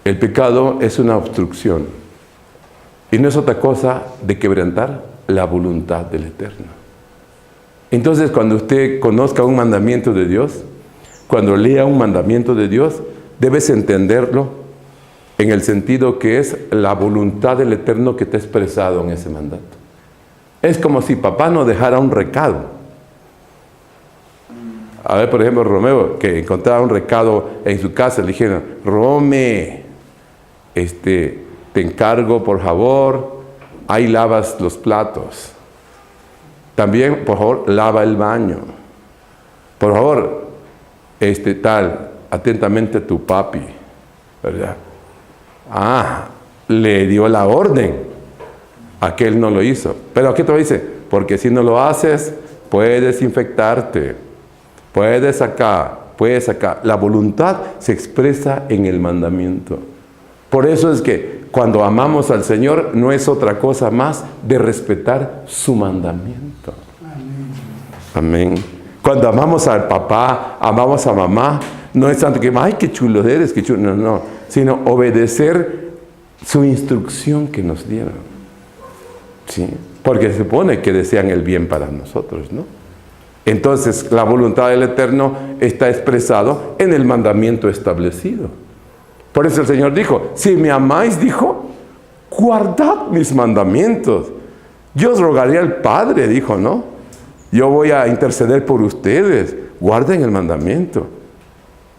El pecado es una obstrucción. Y no es otra cosa de quebrantar la voluntad del Eterno. Entonces, cuando usted conozca un mandamiento de Dios, cuando lea un mandamiento de Dios, debes entenderlo en el sentido que es la voluntad del Eterno que está expresado en ese mandato. Es como si papá nos dejara un recado. A ver, por ejemplo, Romeo, que encontraba un recado en su casa, le dijeron: Rome, te encargo, por favor, ahí lavas los platos. También, por favor, lava el baño. Por favor, atentamente tu papi, ¿verdad? Le dio la orden. Aquel no lo hizo. Pero aquí te lo dice: porque si no lo haces, puedes infectarte. Puedes acá. La voluntad se expresa en el mandamiento. Por eso es que cuando amamos al Señor, no es otra cosa más de respetar su mandamiento. Amén. Cuando amamos al papá, amamos a mamá, no es tanto que, ay, qué chulo eres, qué chulo, no, sino obedecer su instrucción que nos dieron. ¿Sí? Porque se supone que desean el bien para nosotros, ¿no? Entonces, la voluntad del Eterno está expresado en el mandamiento establecido. Por eso el Señor dijo, si me amáis, dijo, guardad mis mandamientos. Yo os rogaré al Padre, dijo, ¿no? Yo voy a interceder por ustedes. Guarden el mandamiento.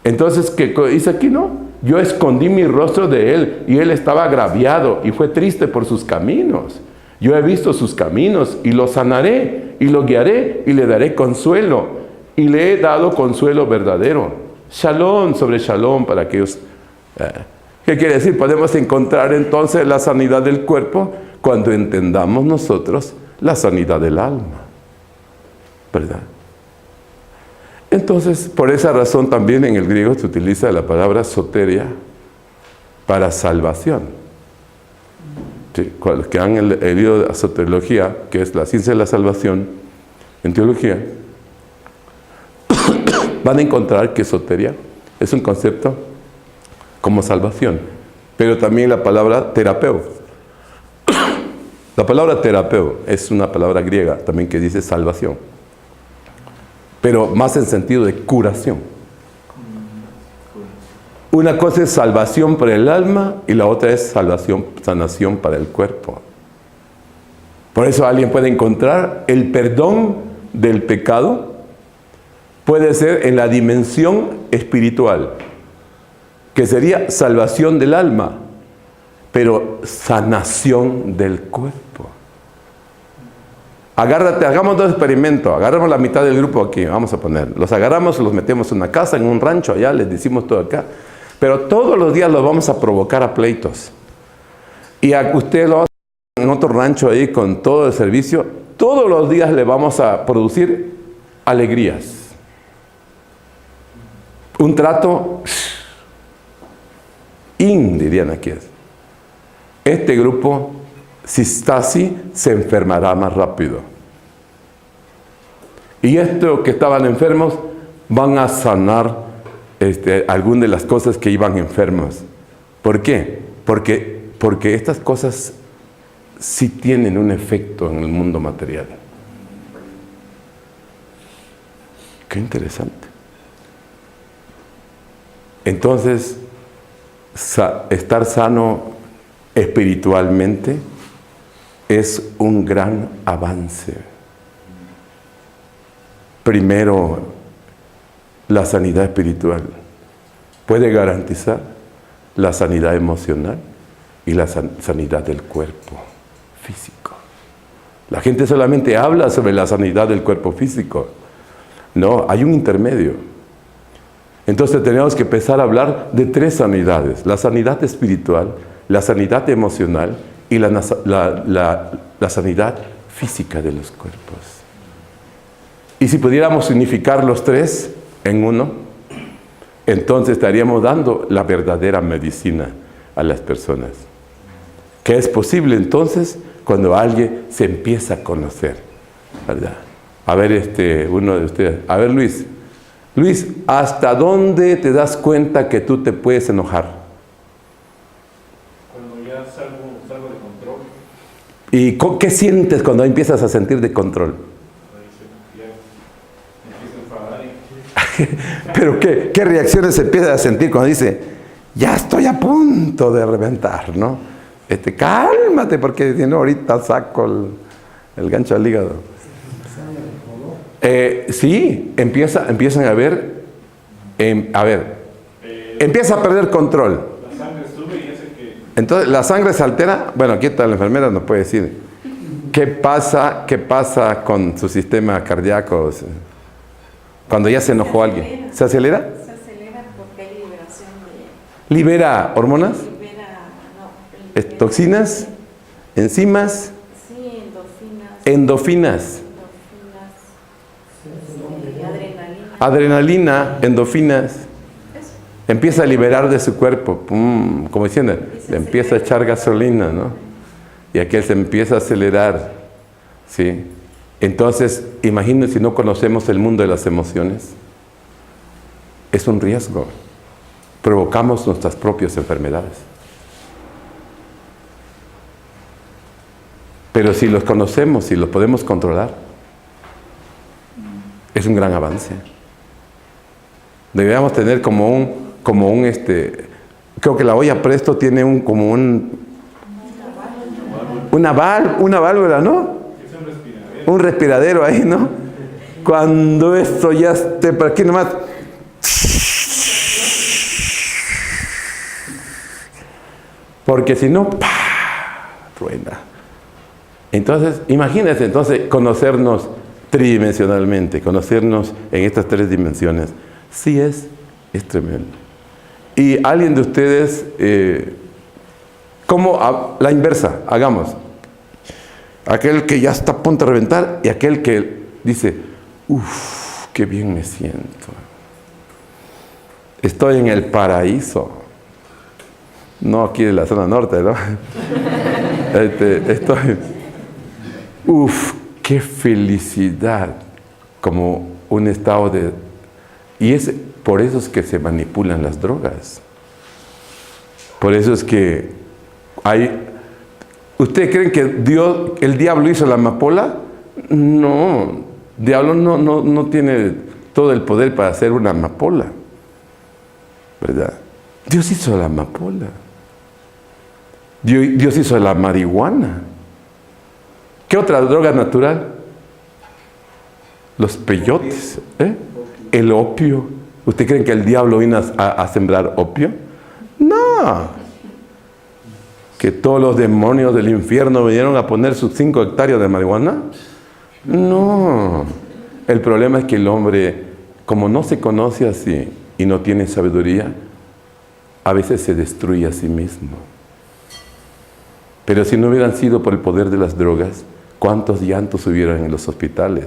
Entonces, ¿qué dice aquí, no? Yo escondí mi rostro de él y él estaba agraviado y fue triste por sus caminos. Yo he visto sus caminos y lo sanaré y lo guiaré y le daré consuelo y le he dado consuelo verdadero. Shalom sobre shalom para aquellos. ¿Qué quiere decir? Podemos encontrar entonces la sanidad del cuerpo cuando entendamos nosotros la sanidad del alma, ¿verdad? Entonces, por esa razón también en el griego se utiliza la palabra soteria para salvación. Sí, los que han leído la soteriología, que es la ciencia de la salvación en teología, van a encontrar que soteria es un concepto como salvación, pero también la palabra terapeu. La palabra terapeu es una palabra griega también que dice salvación, pero más en sentido de curación. Una cosa es salvación para el alma y la otra es salvación, sanación para el cuerpo. Por eso alguien puede encontrar el perdón del pecado, puede ser en la dimensión espiritual, que sería salvación del alma, pero sanación del cuerpo. Agárrate, hagamos dos experimentos, agarramos la mitad del grupo aquí, vamos a poner, los agarramos, los metemos en una casa, en un rancho allá, les decimos todo acá, pero todos los días los vamos a provocar a pleitos. Y a usted lo hace en otro rancho ahí con todo el servicio, todos los días le vamos a producir alegrías. Un trato, dirían aquí. Este grupo, si está así, se enfermará más rápido. Y estos que estaban enfermos van a sanar algunas de las cosas que iban enfermos. ¿Por qué? Porque estas cosas sí tienen un efecto en el mundo material. Qué interesante. Entonces, estar sano espiritualmente es un gran avance. Primero, la sanidad espiritual puede garantizar la sanidad emocional y la sanidad del cuerpo físico. La gente solamente habla sobre la sanidad del cuerpo físico. No, hay un intermedio. Entonces tenemos que empezar a hablar de tres sanidades: la sanidad espiritual, la sanidad emocional y la sanidad física de los cuerpos. Y si pudiéramos unificar los tres en uno, entonces estaríamos dando la verdadera medicina a las personas. ¿Qué es posible entonces cuando alguien se empieza a conocer? ¿Verdad? A ver, uno de ustedes. A ver, Luis. Luis, ¿hasta dónde te das cuenta que tú te puedes enojar? Cuando ya salgo de control. ¿Y qué sientes cuando empiezas a sentir de control? Pero ¿qué reacciones se empieza a sentir cuando dice, ya estoy a punto de reventar, ¿no? Cálmate, porque si no ahorita saco el gancho al hígado. Sí, empiezan a ver, empieza a perder control. La sangre sube y hace que... Entonces, la sangre se altera. Bueno, aquí está la enfermera, nos puede decir. ¿Qué pasa con su sistema cardíaco? Cuando ya se enojó alguien. ¿Se acelera? Se acelera porque hay liberación de... ¿Libera hormonas? Libera ¿Toxinas? ¿Enzimas? Sí, Endorfinas. Adrenalina, endorfinas. Empieza a liberar de su cuerpo. Como diciendo, le empieza a echar gasolina, ¿no? Y aquel se empieza a acelerar. ¿Sí? Entonces, imagínense si no conocemos el mundo de las emociones. Es un riesgo. Provocamos nuestras propias enfermedades. Pero si los conocemos, si los podemos controlar, es un gran avance. Deberíamos tener creo que la olla Presto tiene una válvula, ¿no? Un respiradero ahí, ¿no? Cuando esto ya esté por aquí nomás. Porque si no, ¡pah!, truena. Entonces, imagínense, conocernos tridimensionalmente, conocernos en estas 3 dimensiones. Sí es tremendo. Y alguien de ustedes, la inversa, hagamos. Aquel que ya está a punto de reventar y aquel que dice, uff, qué bien me siento. Estoy en el paraíso. No aquí en la zona norte, ¿no? Uff, qué felicidad. Como un estado de... Y por eso es que se manipulan las drogas. Por eso es que hay... ¿Ustedes creen que el diablo hizo la amapola? No, el diablo no tiene todo el poder para hacer una amapola, ¿verdad? Dios hizo la amapola. Dios hizo la marihuana. ¿Qué otra droga natural? Los peyotes, el opio. ¿Usted creen que el diablo vino a sembrar opio? No. ¿Que todos los demonios del infierno vinieron a poner sus 5 hectáreas de marihuana? No. El problema es que el hombre, como no se conoce así y no tiene sabiduría, a veces se destruye a sí mismo. Pero si no hubieran sido por el poder de las drogas, ¿cuántos llantos hubieran en los hospitales?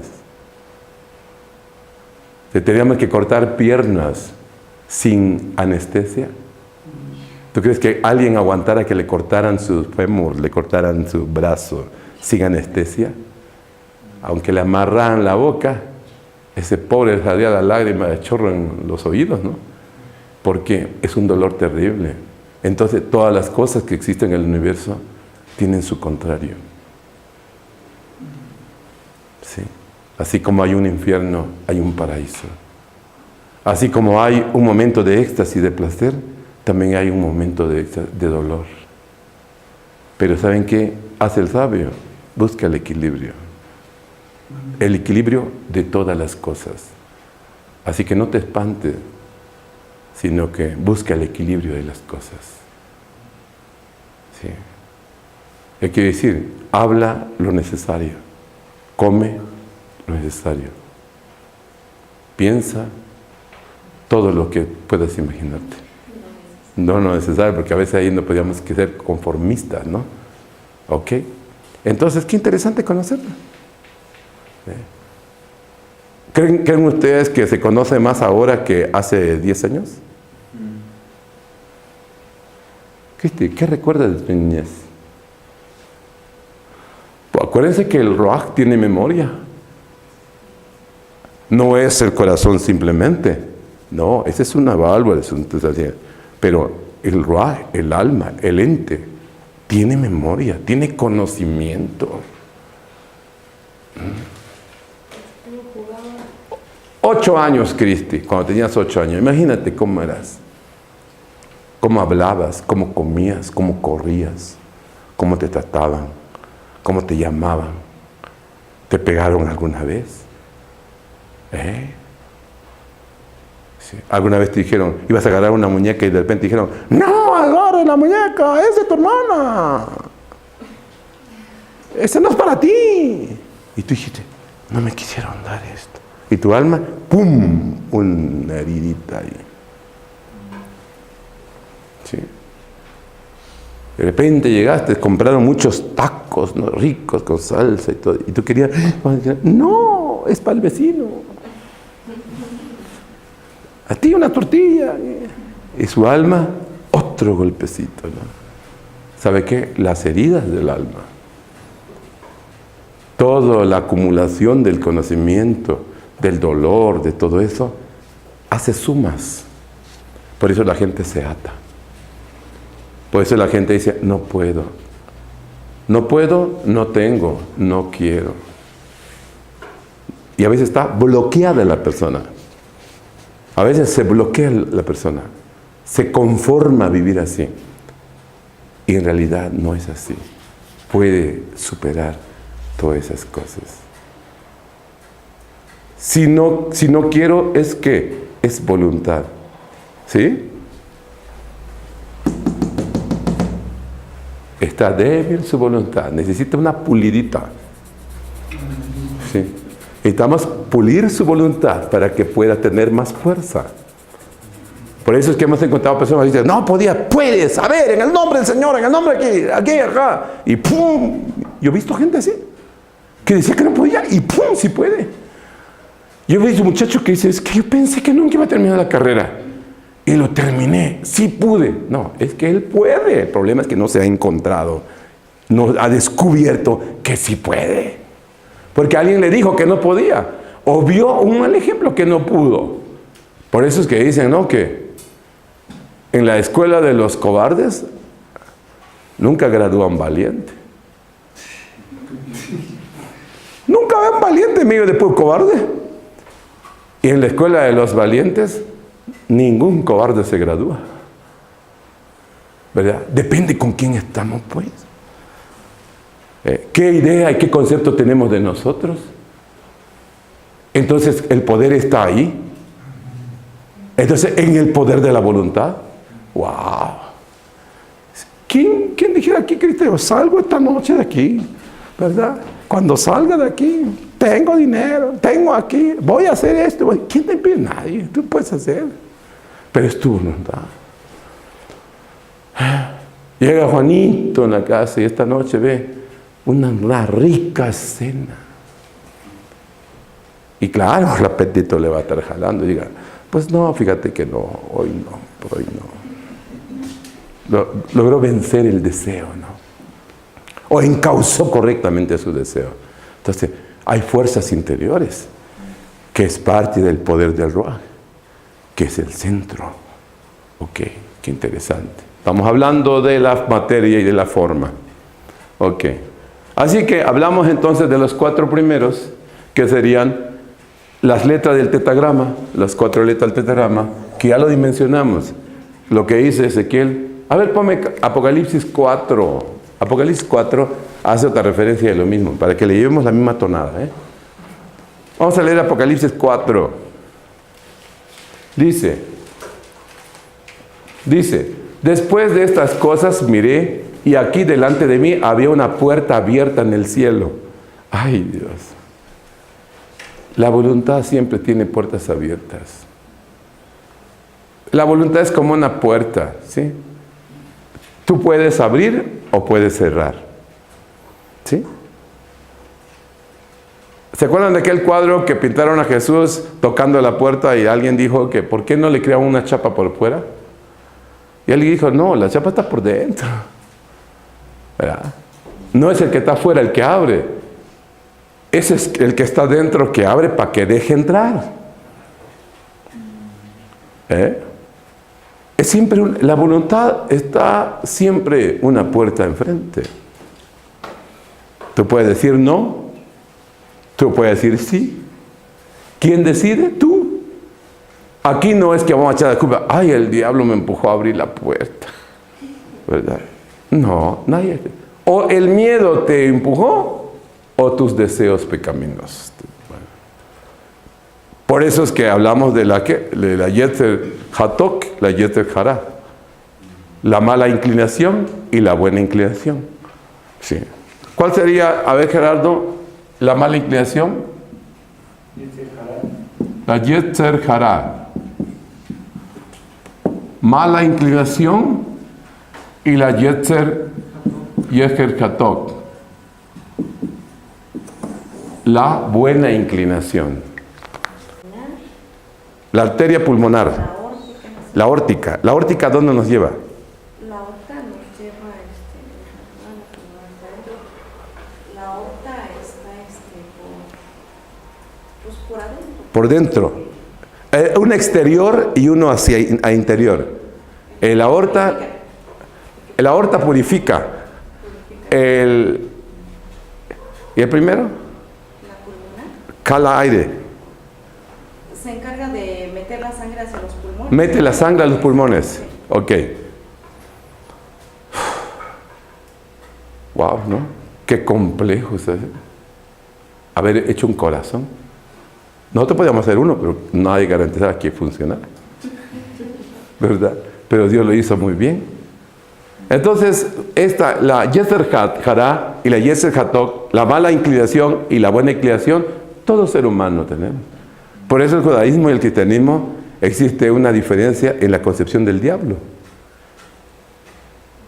Teníamos que cortar piernas sin anestesia. ¿Tú crees que alguien aguantara que le cortaran su fémur, le cortaran su brazo sin anestesia? Aunque le amarraran la boca, ese pobre salía la lágrima de chorro en los oídos, ¿no? Porque es un dolor terrible. Entonces, todas las cosas que existen en el universo tienen su contrario. Sí. Así como hay un infierno, hay un paraíso. Así como hay un momento de éxtasis, de placer, también hay un momento de dolor. Pero ¿saben qué hace el sabio? Busca el equilibrio. El equilibrio de todas las cosas. Así que no te espantes, sino que busca el equilibrio de las cosas. Sí. Hay que decir, habla lo necesario, come lo necesario, piensa todo lo que puedas imaginarte. No lo necesario, porque a veces ahí no podíamos ser conformistas, ¿no? ¿Ok? Entonces, qué interesante conocerlo. ¿Creen ustedes que se conoce más ahora que hace 10 años? Cristi, ¿qué recuerdas de tu niñez? Pues acuérdense que el Ruach tiene memoria. No es el corazón simplemente. No, esa es una válvula. Pero el Ruach, el alma, el ente, tiene memoria, tiene conocimiento. 8 años, Cristi, cuando tenías 8 años. Imagínate cómo eras. Cómo hablabas, cómo comías, cómo corrías, cómo te trataban, cómo te llamaban. ¿Te pegaron alguna vez? Sí. ¿Alguna vez te dijeron, ibas a agarrar una muñeca y de repente dijeron, no, agarre la muñeca, es de tu hermana. Ese no es para ti. Y tú dijiste, no me quisieron dar esto. Y tu alma, ¡pum!, una heridita ahí. ¿Sí? De repente llegaste, compraron muchos tacos, ¿no?, ricos, con salsa y todo. Y tú querías, no, es para el vecino. A ti una tortilla. Y su alma, otro golpecito, ¿no? ¿Sabe qué? Las heridas del alma. toda la acumulación del conocimiento, del dolor, de todo eso, hace sumas. Por eso la gente se ata. Por eso la gente dice, no puedo. No puedo, no tengo, no quiero. Y a veces está bloqueada la persona. A veces se bloquea la persona. Se conforma a vivir así. Y en realidad no es así. Puede superar todas esas cosas. Si no quiero, es que es voluntad. ¿Sí? Está débil su voluntad. Necesita una pulidita. ¿Sí? Necesitamos pulir su voluntad para que pueda tener más fuerza. Por eso es que hemos encontrado personas que dicen, no podía, puedes, a ver, en el nombre del Señor, en el nombre de aquí, acá. Y ¡pum! Yo he visto gente así, que decía que no podía, y ¡pum! Sí puede. Yo he visto muchachos que dicen, es que yo pensé que nunca iba a terminar la carrera. Y lo terminé, sí pude. No, es que él puede. El problema es que no se ha encontrado, no ha descubierto que sí puede. Porque alguien le dijo que no podía, o vio un mal ejemplo que no pudo. Por eso es que dicen, ¿no?, que en la escuela de los cobardes nunca gradúan valiente. Nunca ven valiente en medio de puro cobarde. Y en la escuela de los valientes, ningún cobarde se gradúa. ¿Verdad? Depende con quién estamos, pues. ¿Qué idea y qué concepto tenemos de nosotros? Entonces, el poder está ahí. Entonces, en el poder de la voluntad. ¡Wow! ¿Quién dijera aquí, Cristo, salgo esta noche de aquí? ¿Verdad? Cuando salga de aquí, tengo dinero, tengo aquí, voy a hacer esto. ¿Quién te impide? Nadie. Tú puedes hacer. Pero es tu voluntad. Llega Juanito en la casa y esta noche ve una rica cena. Y claro, el apetito le va a estar jalando y diga, pues no, fíjate que no, hoy no, por hoy no. Logró vencer el deseo, ¿no? O encauzó correctamente su deseo. Entonces, hay fuerzas interiores, que es parte del poder del Ruaj, que es el centro. Ok, qué interesante. Estamos hablando de la materia y de la forma. Ok. Así que hablamos entonces de los 4 primeros, que serían las letras del tetagrama, las 4 letras del tetagrama, que ya lo dimensionamos. Lo que dice Ezequiel. A ver, ponme Apocalipsis 4. Apocalipsis 4 hace otra referencia de lo mismo, para que le llevemos la misma tonada. Vamos a leer Apocalipsis 4. Dice, después de estas cosas miré, y aquí delante de mí había una puerta abierta en el cielo. ¡Ay, Dios! La voluntad siempre tiene puertas abiertas. La voluntad es como una puerta, ¿sí? Tú puedes abrir o puedes cerrar, ¿sí? ¿Se acuerdan de aquel cuadro que pintaron a Jesús tocando la puerta y alguien dijo que ¿por qué no le creaban una chapa por fuera? Y alguien dijo, no, la chapa está por dentro. ¿Verdad? No es el que está afuera el que abre. Ese es el que está dentro que abre para que deje entrar. Es siempre la voluntad está siempre una puerta enfrente. Tú puedes decir no, tú puedes decir sí. ¿Quién decide? Tú. Aquí no es que vamos a echar la culpa. Ay, el diablo me empujó a abrir la puerta. ¿Verdad? No, nadie. O el miedo te empujó o tus deseos pecaminosos. Por eso es que hablamos de la Yetzer Hatok, la Yetzer Hara. La mala inclinación y la buena inclinación. Sí. ¿Cuál sería, a ver, Gerardo, la mala inclinación? La Yetzer Hara. Mala inclinación y la Yetzer Hatok. La buena inclinación. La arteria pulmonar. La órtica. ¿La órtica dónde nos lleva? La aorta nos lleva La aorta está pues por adentro. Por dentro. Un exterior y uno hacia interior. El aorta purifica. ¿Y el primero? La pulmonar Cala aire. se encarga de meter la sangre hacia los pulmones. Mete la sangre a los pulmones. Sí. Ok. Wow, ¿no? Qué complejo es haber hecho un corazón. Nosotros podíamos hacer uno, pero nadie garantizaba que funcionara. ¿Verdad? Pero Dios lo hizo muy bien. Entonces, la Yetzer Hará y la Yetzer Hatok, la mala inclinación y la buena inclinación, todo ser humano tenemos. Por eso el judaísmo y el cristianismo existe una diferencia en la concepción del diablo.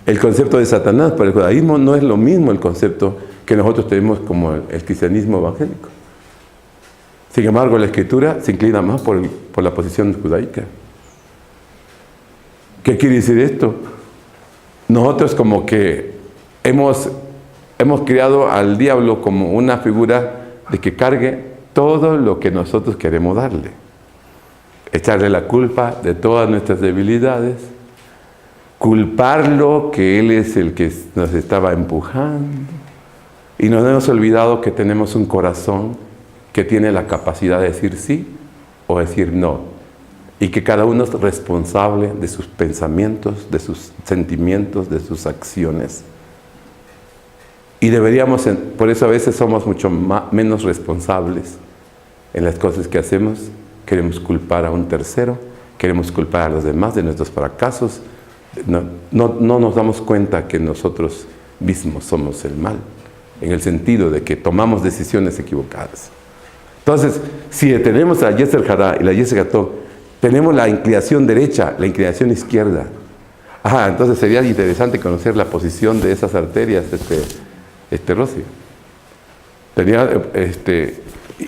El concepto de Satanás para el judaísmo no es lo mismo el concepto que nosotros tenemos como el cristianismo evangélico. Sin embargo, la Escritura se inclina más por la posición judaica. ¿Qué quiere decir esto? Nosotros como que hemos creado al diablo como una figura de que cargue todo lo que nosotros queremos darle. Echarle la culpa de todas nuestras debilidades, culparlo que él es el que nos estaba empujando, y nos hemos olvidado que tenemos un corazón que tiene la capacidad de decir sí o decir no, y que cada uno es responsable de sus pensamientos, de sus sentimientos, de sus acciones. Y deberíamos, por eso a veces somos mucho menos responsables en las cosas que hacemos. Queremos culpar a un tercero, queremos culpar a los demás de nuestros fracasos. No nos damos cuenta que nosotros mismos somos el mal, en el sentido de que tomamos decisiones equivocadas. Entonces, si tenemos a Yetzer Hará y la Yetzer Hatok, tenemos la inclinación derecha, la inclinación izquierda. Entonces sería interesante conocer la posición de esas arterias, Rocío.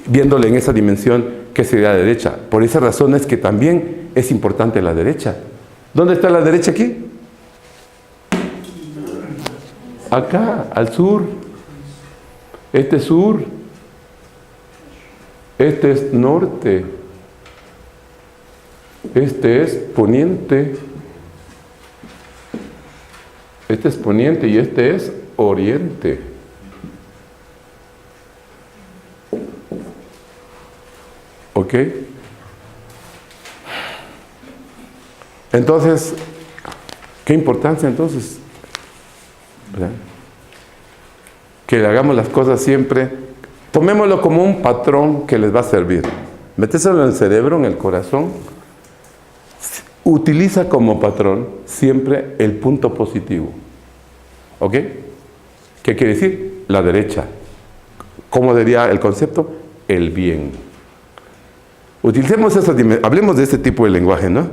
Viéndole en esa dimensión, ¿qué sería la derecha? Por esa razón es que también es importante la derecha. ¿Dónde está la derecha aquí? Acá, al sur. Este es sur. Este es norte. Este es poniente. Este es poniente y este es oriente. ¿Ok? Entonces, ¿qué importancia entonces? ¿Verdad? Que le hagamos las cosas siempre. Tomémoslo como un patrón que les va a servir. Méteselo en el cerebro, en el corazón. Utiliza como patrón siempre el punto positivo. ¿Ok? ¿Qué quiere decir? La derecha. ¿Cómo diría el concepto? El bien. Utilicemos eso, hablemos de este tipo de lenguaje, ¿no?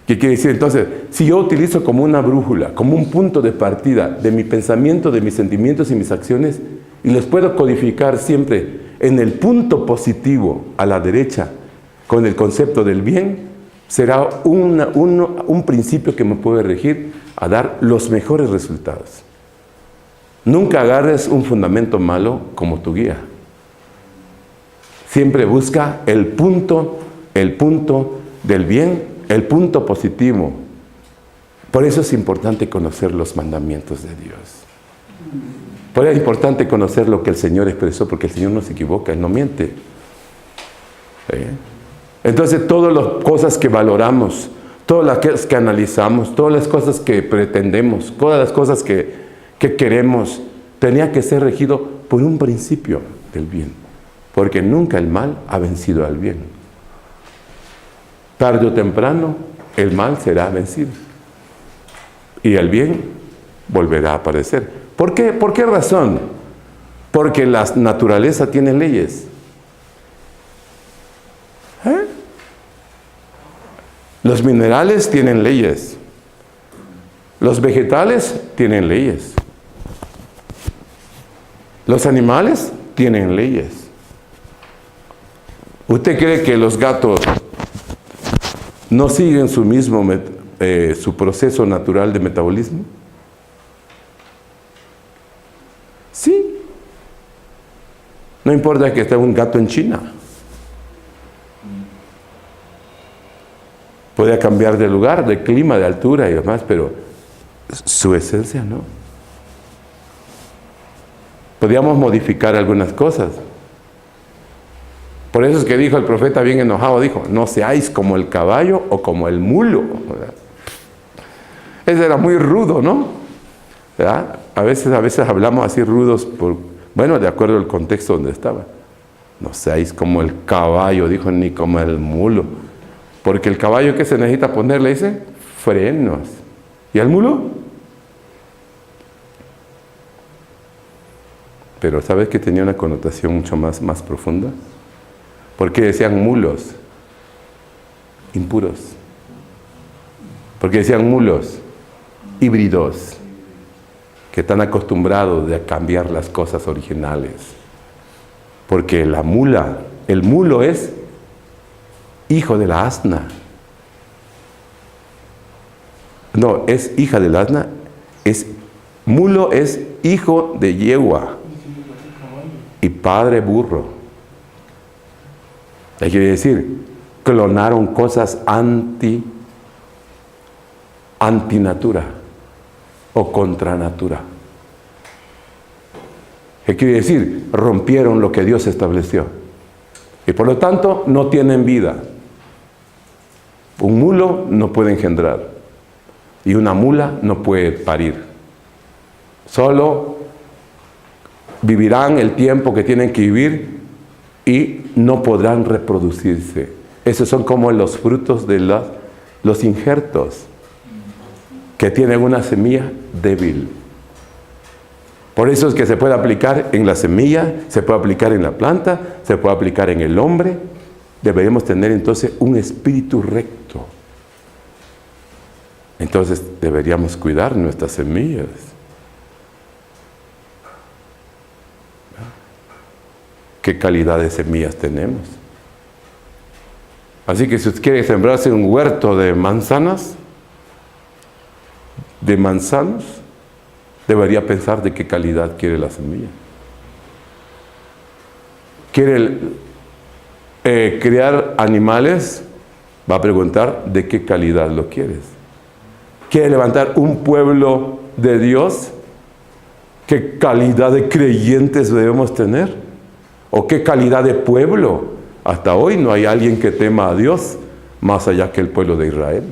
¿Qué quiere decir? Entonces, si yo utilizo como una brújula, como un punto de partida de mi pensamiento, de mis sentimientos y mis acciones, y los puedo codificar siempre en el punto positivo a la derecha, con el concepto del bien, será un principio que me puede regir a dar los mejores resultados. Nunca agarres un fundamento malo como tu guía. Siempre busca el punto del bien, el punto positivo. Por eso es importante conocer los mandamientos de Dios. Por eso es importante conocer lo que el Señor expresó, porque el Señor no se equivoca, Él no miente. Entonces, todas las cosas que valoramos, todas las cosas que analizamos, todas las cosas que pretendemos, todas las cosas que queremos, tenía que ser regido por un principio del bien. Porque nunca el mal ha vencido al bien. Tarde o temprano, el mal será vencido. Y el bien volverá a aparecer. ¿Por qué? ¿Por qué razón? Porque la naturaleza tiene leyes. Los minerales tienen leyes. Los vegetales tienen leyes. Los animales tienen leyes. ¿Usted cree que los gatos no siguen su proceso natural de metabolismo? Sí. No importa que esté un gato en China. Puede cambiar de lugar, de clima, de altura y demás, pero su esencia no. Podíamos modificar algunas cosas. Por eso es que dijo el profeta bien enojado, dijo, no seáis como el caballo o como el mulo. Ese era muy rudo, ¿no? ¿Verdad? A veces hablamos así rudos, de acuerdo al contexto donde estaba. No seáis como el caballo, dijo, ni como el mulo. Porque el caballo, ¿qué se necesita ponerle? Dice, frenos. ¿Y al mulo? Pero ¿sabes que tenía una connotación mucho más profunda? ¿Por qué decían mulos? Impuros. ¿Por qué decían mulos? Híbridos. Que están acostumbrados a cambiar las cosas originales. Porque el mulo es hijo de la asna. No, es hija del asna. Mulo es hijo de yegua y padre burro. Quiere decir, clonaron cosas antinatura o contra natura. ¿Qué quiere decir? Rompieron lo que Dios estableció. Y por lo tanto, no tienen vida. Un mulo no puede engendrar. Y una mula no puede parir. Solo vivirán el tiempo que tienen que vivir y no podrán reproducirse. Esos son como los frutos de los injertos que tienen una semilla débil. Por eso es que se puede aplicar en la semilla, se puede aplicar en la planta, se puede aplicar en el hombre. Deberíamos tener entonces un espíritu recto. Entonces deberíamos cuidar nuestras semillas. ¿Qué calidad de semillas tenemos? Así que si usted quiere sembrarse un huerto de manzanos, debería pensar de qué calidad quiere la semilla. ¿Quiere criar animales? Va a preguntar de qué calidad lo quieres. ¿Quiere levantar un pueblo de Dios? ¿Qué calidad de creyentes debemos tener? ¿O qué calidad de pueblo? Hasta hoy no hay alguien que tema a Dios más allá que el pueblo de Israel.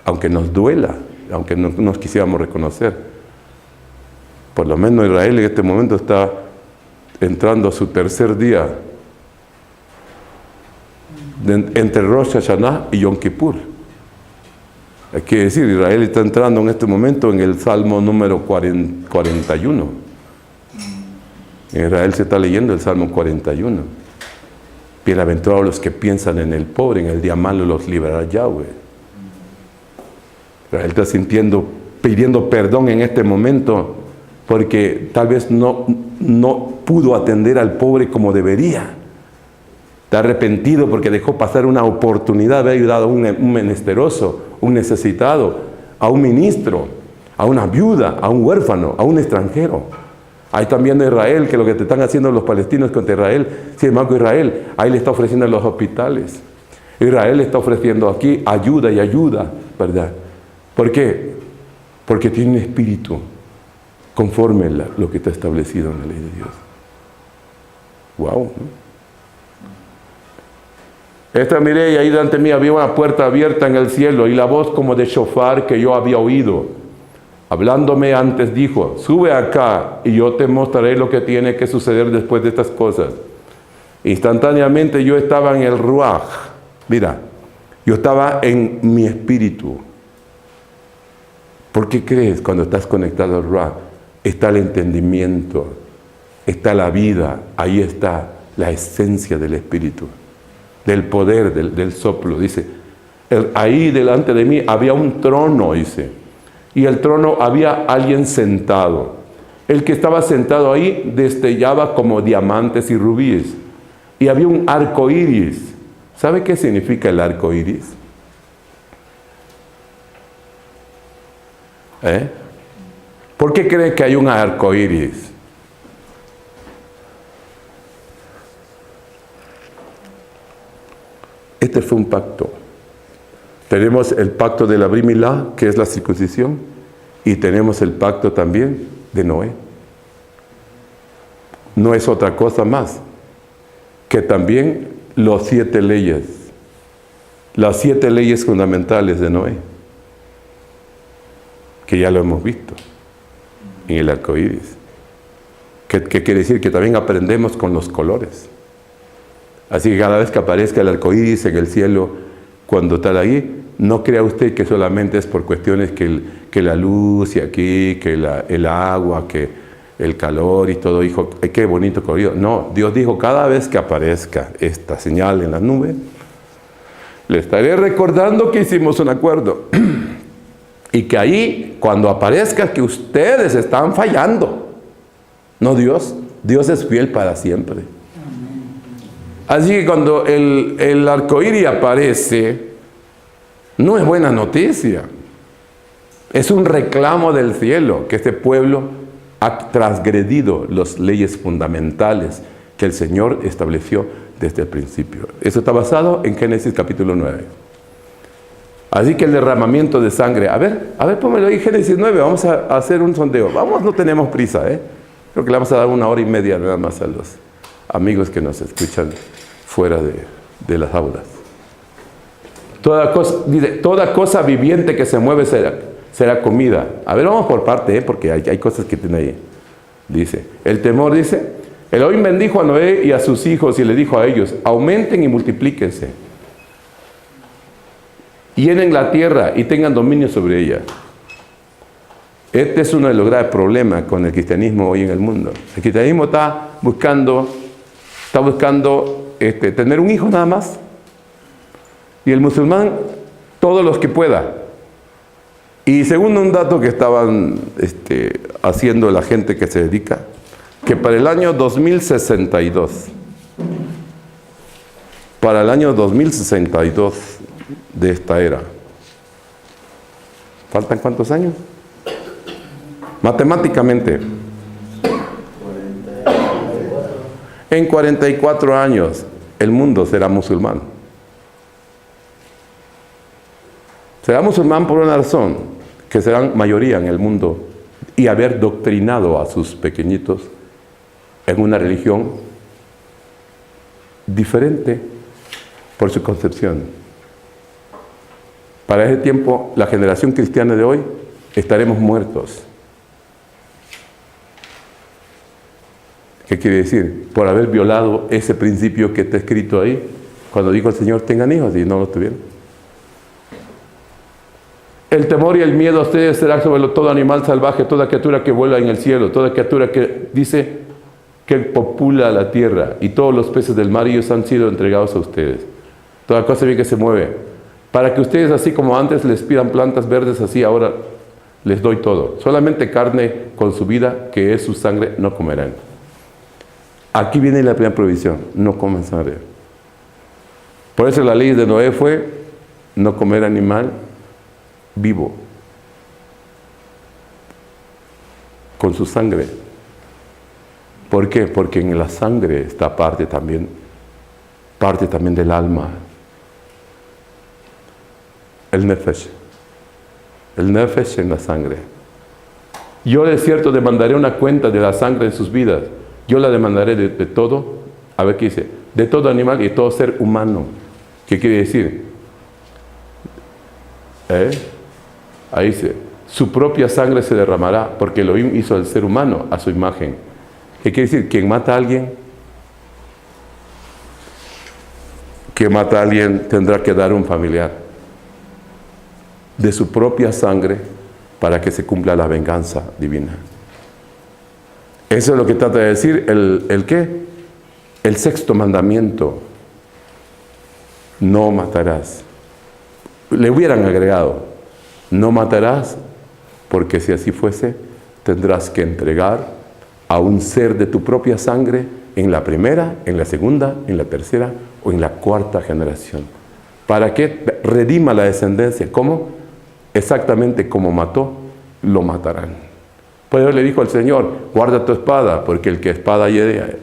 Aunque nos duela, aunque no nos quisiéramos reconocer. Por lo menos Israel en este momento está entrando a su tercer día entre Rosh Hashanah y Yom Kippur. Quiere decir, Israel está entrando en este momento en el Salmo número 41. En Israel se está leyendo el Salmo 41. Bienaventurados los que piensan en el pobre, en el día malo los librará Yahweh. Israel está pidiendo perdón en este momento porque tal vez no pudo atender al pobre como debería. Está arrepentido porque dejó pasar una oportunidad de haber ayudado a un menesteroso, un necesitado, a un ministro, a una viuda, a un huérfano, a un extranjero. Hay también de Israel, que lo que te están haciendo los palestinos contra Israel, sin embargo Israel, ahí le está ofreciendo en los hospitales. Israel le está ofreciendo aquí ayuda y ayuda, ¿verdad? ¿Por qué? Porque tiene un espíritu conforme a lo que está establecido en la ley de Dios. ¡Wow! Miré y ahí delante mí había una puerta abierta en el cielo y la voz como de shofar que yo había oído. Hablándome antes dijo, sube acá y yo te mostraré lo que tiene que suceder después de estas cosas. Instantáneamente yo estaba en el Ruach. Mira, yo estaba en mi espíritu. ¿Por qué crees cuando estás conectado al Ruach? Está el entendimiento, está la vida, ahí está la esencia del espíritu, del poder, del soplo. Dice, ahí delante de mí había un trono, dice, y el trono había alguien sentado. El que estaba sentado ahí destellaba como diamantes y rubíes, y había un arco iris. ¿Sabe qué significa el arco iris? ¿Por qué cree que hay un arco iris? Este fue un pacto. Tenemos el pacto de la Brit Milá, que es la circuncisión, y tenemos el pacto también de Noé. No es otra cosa más que también las 7 leyes fundamentales de Noé, que ya lo hemos visto en el arco iris. Que quiere decir que también aprendemos con los colores. Así que cada vez que aparezca el arco iris en el cielo, cuando está ahí, no crea usted que solamente es por cuestiones que la luz y aquí, que el agua, que el calor y todo, hijo, qué bonito colorido. No, Dios dijo, cada vez que aparezca esta señal en la nube, le estaré recordando que hicimos un acuerdo. Y que ahí, cuando aparezca, que ustedes están fallando. No Dios. Dios es fiel para siempre. Así que cuando el arco iris aparece, no es buena noticia. Es un reclamo del cielo, que este pueblo ha transgredido las leyes fundamentales que el Señor estableció desde el principio. Eso está basado en Génesis capítulo 9. Así que el derramamiento de sangre, a ver, pónmelo ahí, Génesis 9, vamos a hacer un sondeo. Vamos, no tenemos prisa, Creo que le vamos a dar 1 hora y media nada más a los amigos que nos escuchan fuera de las aulas. Toda cosa viviente que se mueve será comida. A ver, vamos por parte, porque hay cosas que tiene ahí. Dice, el temor, dice, Elohim bendijo a Noé y a sus hijos y le dijo a ellos, aumenten y multiplíquense. Llenen la tierra y tengan dominio sobre ella. Este es uno de los graves problemas con el cristianismo hoy en el mundo. El cristianismo está buscando tener un hijo nada más. Y el musulmán, todos los que pueda. Y según un dato que estaban haciendo la gente que se dedica, que para el año 2062, de esta era, ¿faltan cuántos años? Matemáticamente, en 44 años el mundo será musulmán. Será musulmán por una razón, que serán mayoría en el mundo y haber doctrinado a sus pequeñitos en una religión diferente por su concepción. Para ese tiempo, la generación cristiana de hoy, estaremos muertos. ¿Qué quiere decir? Por haber violado ese principio que está escrito ahí, cuando dijo el Señor, tengan hijos, y no los tuvieron. El temor y el miedo a ustedes será sobre todo animal salvaje, toda criatura que vuela en el cielo, toda criatura que dice que popula la tierra, y todos los peces del mar, ellos han sido entregados a ustedes. Toda cosa bien que se mueve. Para que ustedes, así como antes les pidan plantas verdes, así ahora les doy todo. Solamente carne con su vida, que es su sangre, no comerán. Aquí viene la primera provisión, no coman sangre. Por eso la ley de Noé fue no comer animal vivo, con su sangre. ¿Por qué? Porque en la sangre está parte también del alma. El nefesh en la sangre. Yo de cierto demandaré una cuenta de la sangre de sus vidas. Yo la demandaré de todo, a ver qué dice, de todo animal y de todo ser humano. ¿Qué quiere decir? Ahí dice, su propia sangre se derramará, porque Elohim hizo al ser humano a su imagen. ¿Qué quiere decir? Quien mata a alguien tendrá que dar un familiar de su propia sangre para que se cumpla la venganza divina. Eso es lo que trata de decir el ¿qué? El 6º mandamiento. No matarás. Le hubieran agregado, no matarás, porque si así fuese, tendrás que entregar a un ser de tu propia sangre en la primera, en la segunda, en la tercera o en la 4ª generación. ¿Para que redima la descendencia? ¿Cómo? Exactamente como mató, lo matarán. Por eso le dijo al Señor, guarda tu espada, porque el que espada hiere,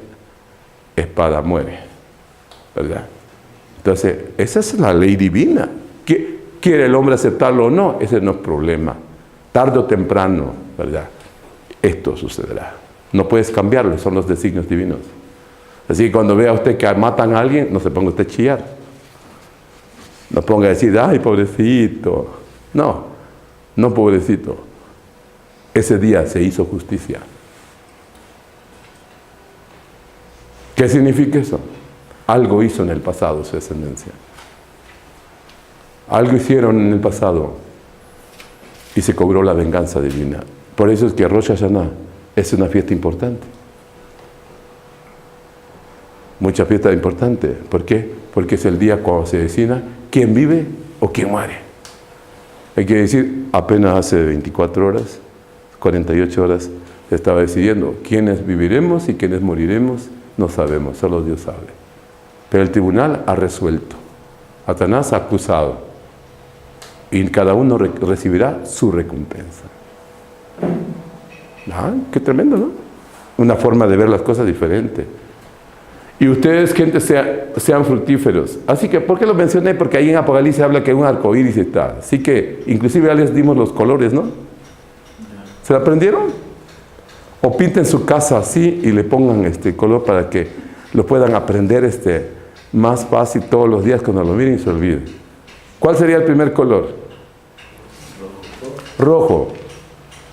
espada muere. ¿Verdad? Entonces, esa es la ley divina. ¿Quiere el hombre aceptarlo o no? Ese no es problema. Tarde o temprano, ¿verdad? Esto sucederá. No puedes cambiarlo, son los designios divinos. Así que cuando vea usted que matan a alguien, no se ponga usted a chillar. No ponga a decir, ay, pobrecito. No, no pobrecito. Ese día se hizo justicia. ¿Qué significa eso? Algo hizo en el pasado su descendencia. Algo hicieron en el pasado y se cobró la venganza divina. Por eso es que Rosh Hashanah es una fiesta importante. Mucha fiesta importante. ¿Por qué? Porque es el día cuando se decida quién vive o quién muere. Hay que decir, apenas hace 24 horas, 48 horas, se estaba decidiendo quiénes viviremos y quiénes moriremos. No sabemos, solo Dios sabe. Pero el tribunal ha resuelto. Satanás ha acusado. Y cada uno recibirá su recompensa. ¿Ah? Qué tremendo, ¿no? Una forma de ver las cosas diferente. Y ustedes, gente, sean fructíferos. Así que, ¿por qué lo mencioné? Porque ahí en Apocalipsis habla que un arco iris está. Así que, inclusive ya les dimos los colores, ¿no? ¿Se lo aprendieron? O pinten su casa así y le pongan este color para que lo puedan aprender más fácil todos los días cuando lo miren y se olviden. ¿Cuál sería el primer color? Rojo.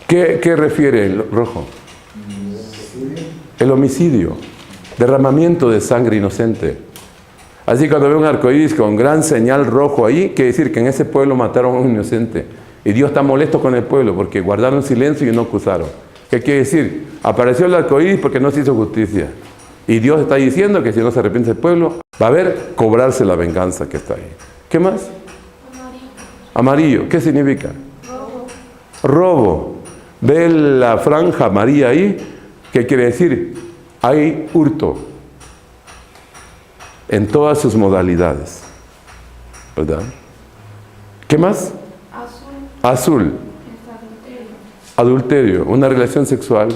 ¿Qué refiere el rojo? El homicidio. Derramamiento de sangre inocente. Así cuando ve un arcoíris con gran señal rojo ahí, quiere decir que en ese pueblo mataron a un inocente. Y Dios está molesto con el pueblo porque guardaron silencio y no acusaron. ¿Qué quiere decir? Apareció el arcoíris porque no se hizo justicia. Y Dios está diciendo que si no se arrepiente el pueblo, va a haber cobrarse la venganza que está ahí. ¿Qué más? Amarillo. ¿Qué significa? Robo. Ve la franja amarilla ahí. ¿Qué quiere decir? Hay hurto en todas sus modalidades, ¿verdad? ¿Qué más? Azul. Adulterio, una relación sexual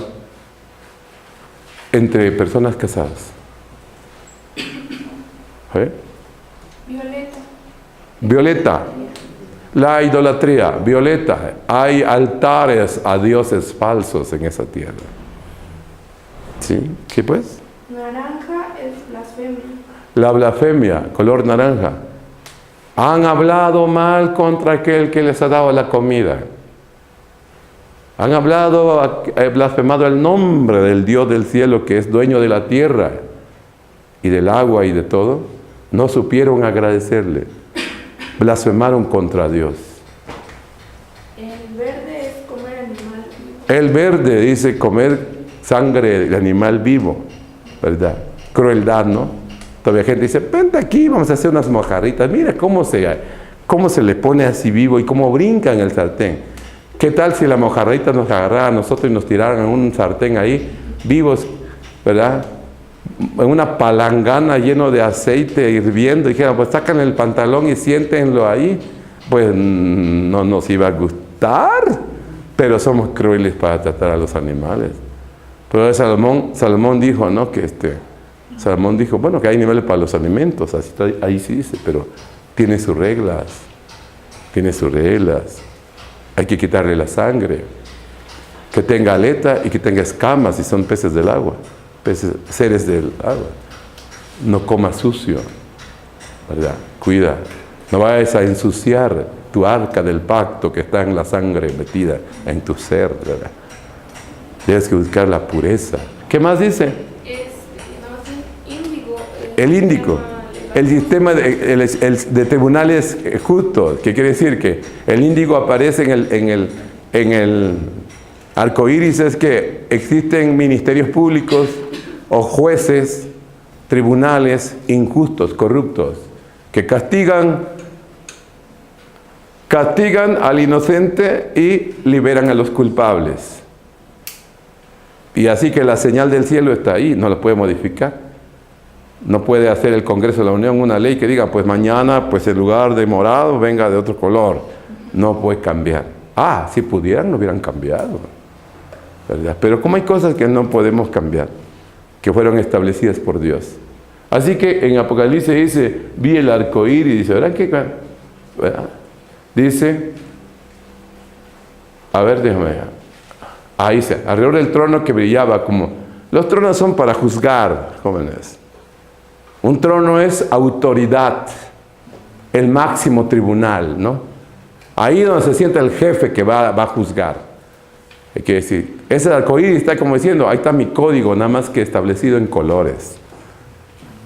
entre personas casadas. ¿Eh? Violeta. La idolatría, violeta. Hay altares a dioses falsos en esa tierra. ¿Sí? ¿Qué pues? Naranja es blasfemia. La blasfemia, color naranja. Han hablado mal contra aquel que les ha dado la comida. Han hablado, blasfemado el nombre del Dios del cielo que es dueño de la tierra y del agua y de todo. No supieron agradecerle. Blasfemaron contra Dios. El verde es comer animal. El verde dice comer sangre de animal vivo, ¿verdad? Crueldad, ¿no? Todavía gente dice, vente aquí, vamos a hacer unas mojarritas. Mira cómo se le pone así vivo y cómo brinca en el sartén. ¿Qué tal si la mojarrita nos agarrara a nosotros y nos tiraran en un sartén ahí, vivos, ¿verdad? En una palangana lleno de aceite hirviendo, y dijeran, pues sacan el pantalón y siéntenlo ahí. Pues no nos iba a gustar, pero somos crueles para tratar a los animales. Pero Salomón dijo, ¿no? Salomón dijo, bueno, que hay niveles para los alimentos, así está, ahí sí dice, pero tiene sus reglas. Hay que quitarle la sangre, que tenga aleta y que tenga escamas si son peces del agua, seres del agua. No coma sucio, ¿verdad? Cuida, no vayas a ensuciar tu arca del pacto que está en la sangre metida en tu ser, ¿verdad? Tienes que buscar la pureza. ¿Qué más dice? El índigo. El sistema de tribunales justos. ¿Qué quiere decir? Que el índigo aparece en el arco iris. Es que existen ministerios públicos o jueces, tribunales injustos, corruptos, que castigan al inocente y liberan a los culpables. Y así que la señal del cielo está ahí, no la puede modificar. No puede hacer el Congreso de la Unión una ley que diga, pues mañana, pues en lugar de morado, venga de otro color. No puede cambiar. Si pudieran, lo hubieran cambiado, ¿verdad? Pero como hay cosas que no podemos cambiar, que fueron establecidas por Dios. Así que en Apocalipsis dice, vi el arco iris, dice, ¿verdad qué? ¿Verdad? Dice, a ver, déjame ver. Ahí dice, alrededor del trono que brillaba como... Los tronos son para juzgar, jóvenes. Un trono es autoridad, el máximo tribunal, ¿no? Ahí donde se sienta el jefe que va a juzgar. Hay que decir, ese arcoíris está como diciendo, ahí está mi código, nada más que establecido en colores.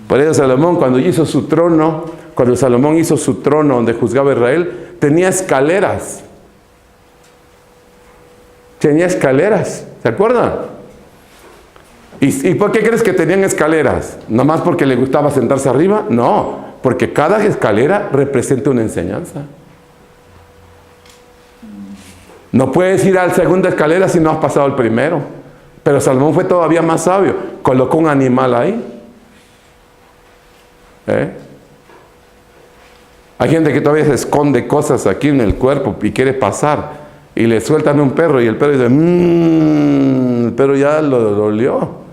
Por eso Salomón, cuando hizo su trono, cuando Salomón hizo su trono donde juzgaba a Israel, tenía escaleras. Tenía escaleras, ¿se acuerdan? ¿Y por qué crees que tenían escaleras? ¿Nada más porque le gustaba sentarse arriba? No, porque cada escalera representa una enseñanza. No puedes ir a la segunda escalera si no has pasado el primero. Pero Salomón fue todavía más sabio. Colocó un animal ahí. Hay gente que todavía se esconde cosas aquí en el cuerpo y quiere pasar. Y le sueltan un perro y el perro dice, el perro ya lo dolió.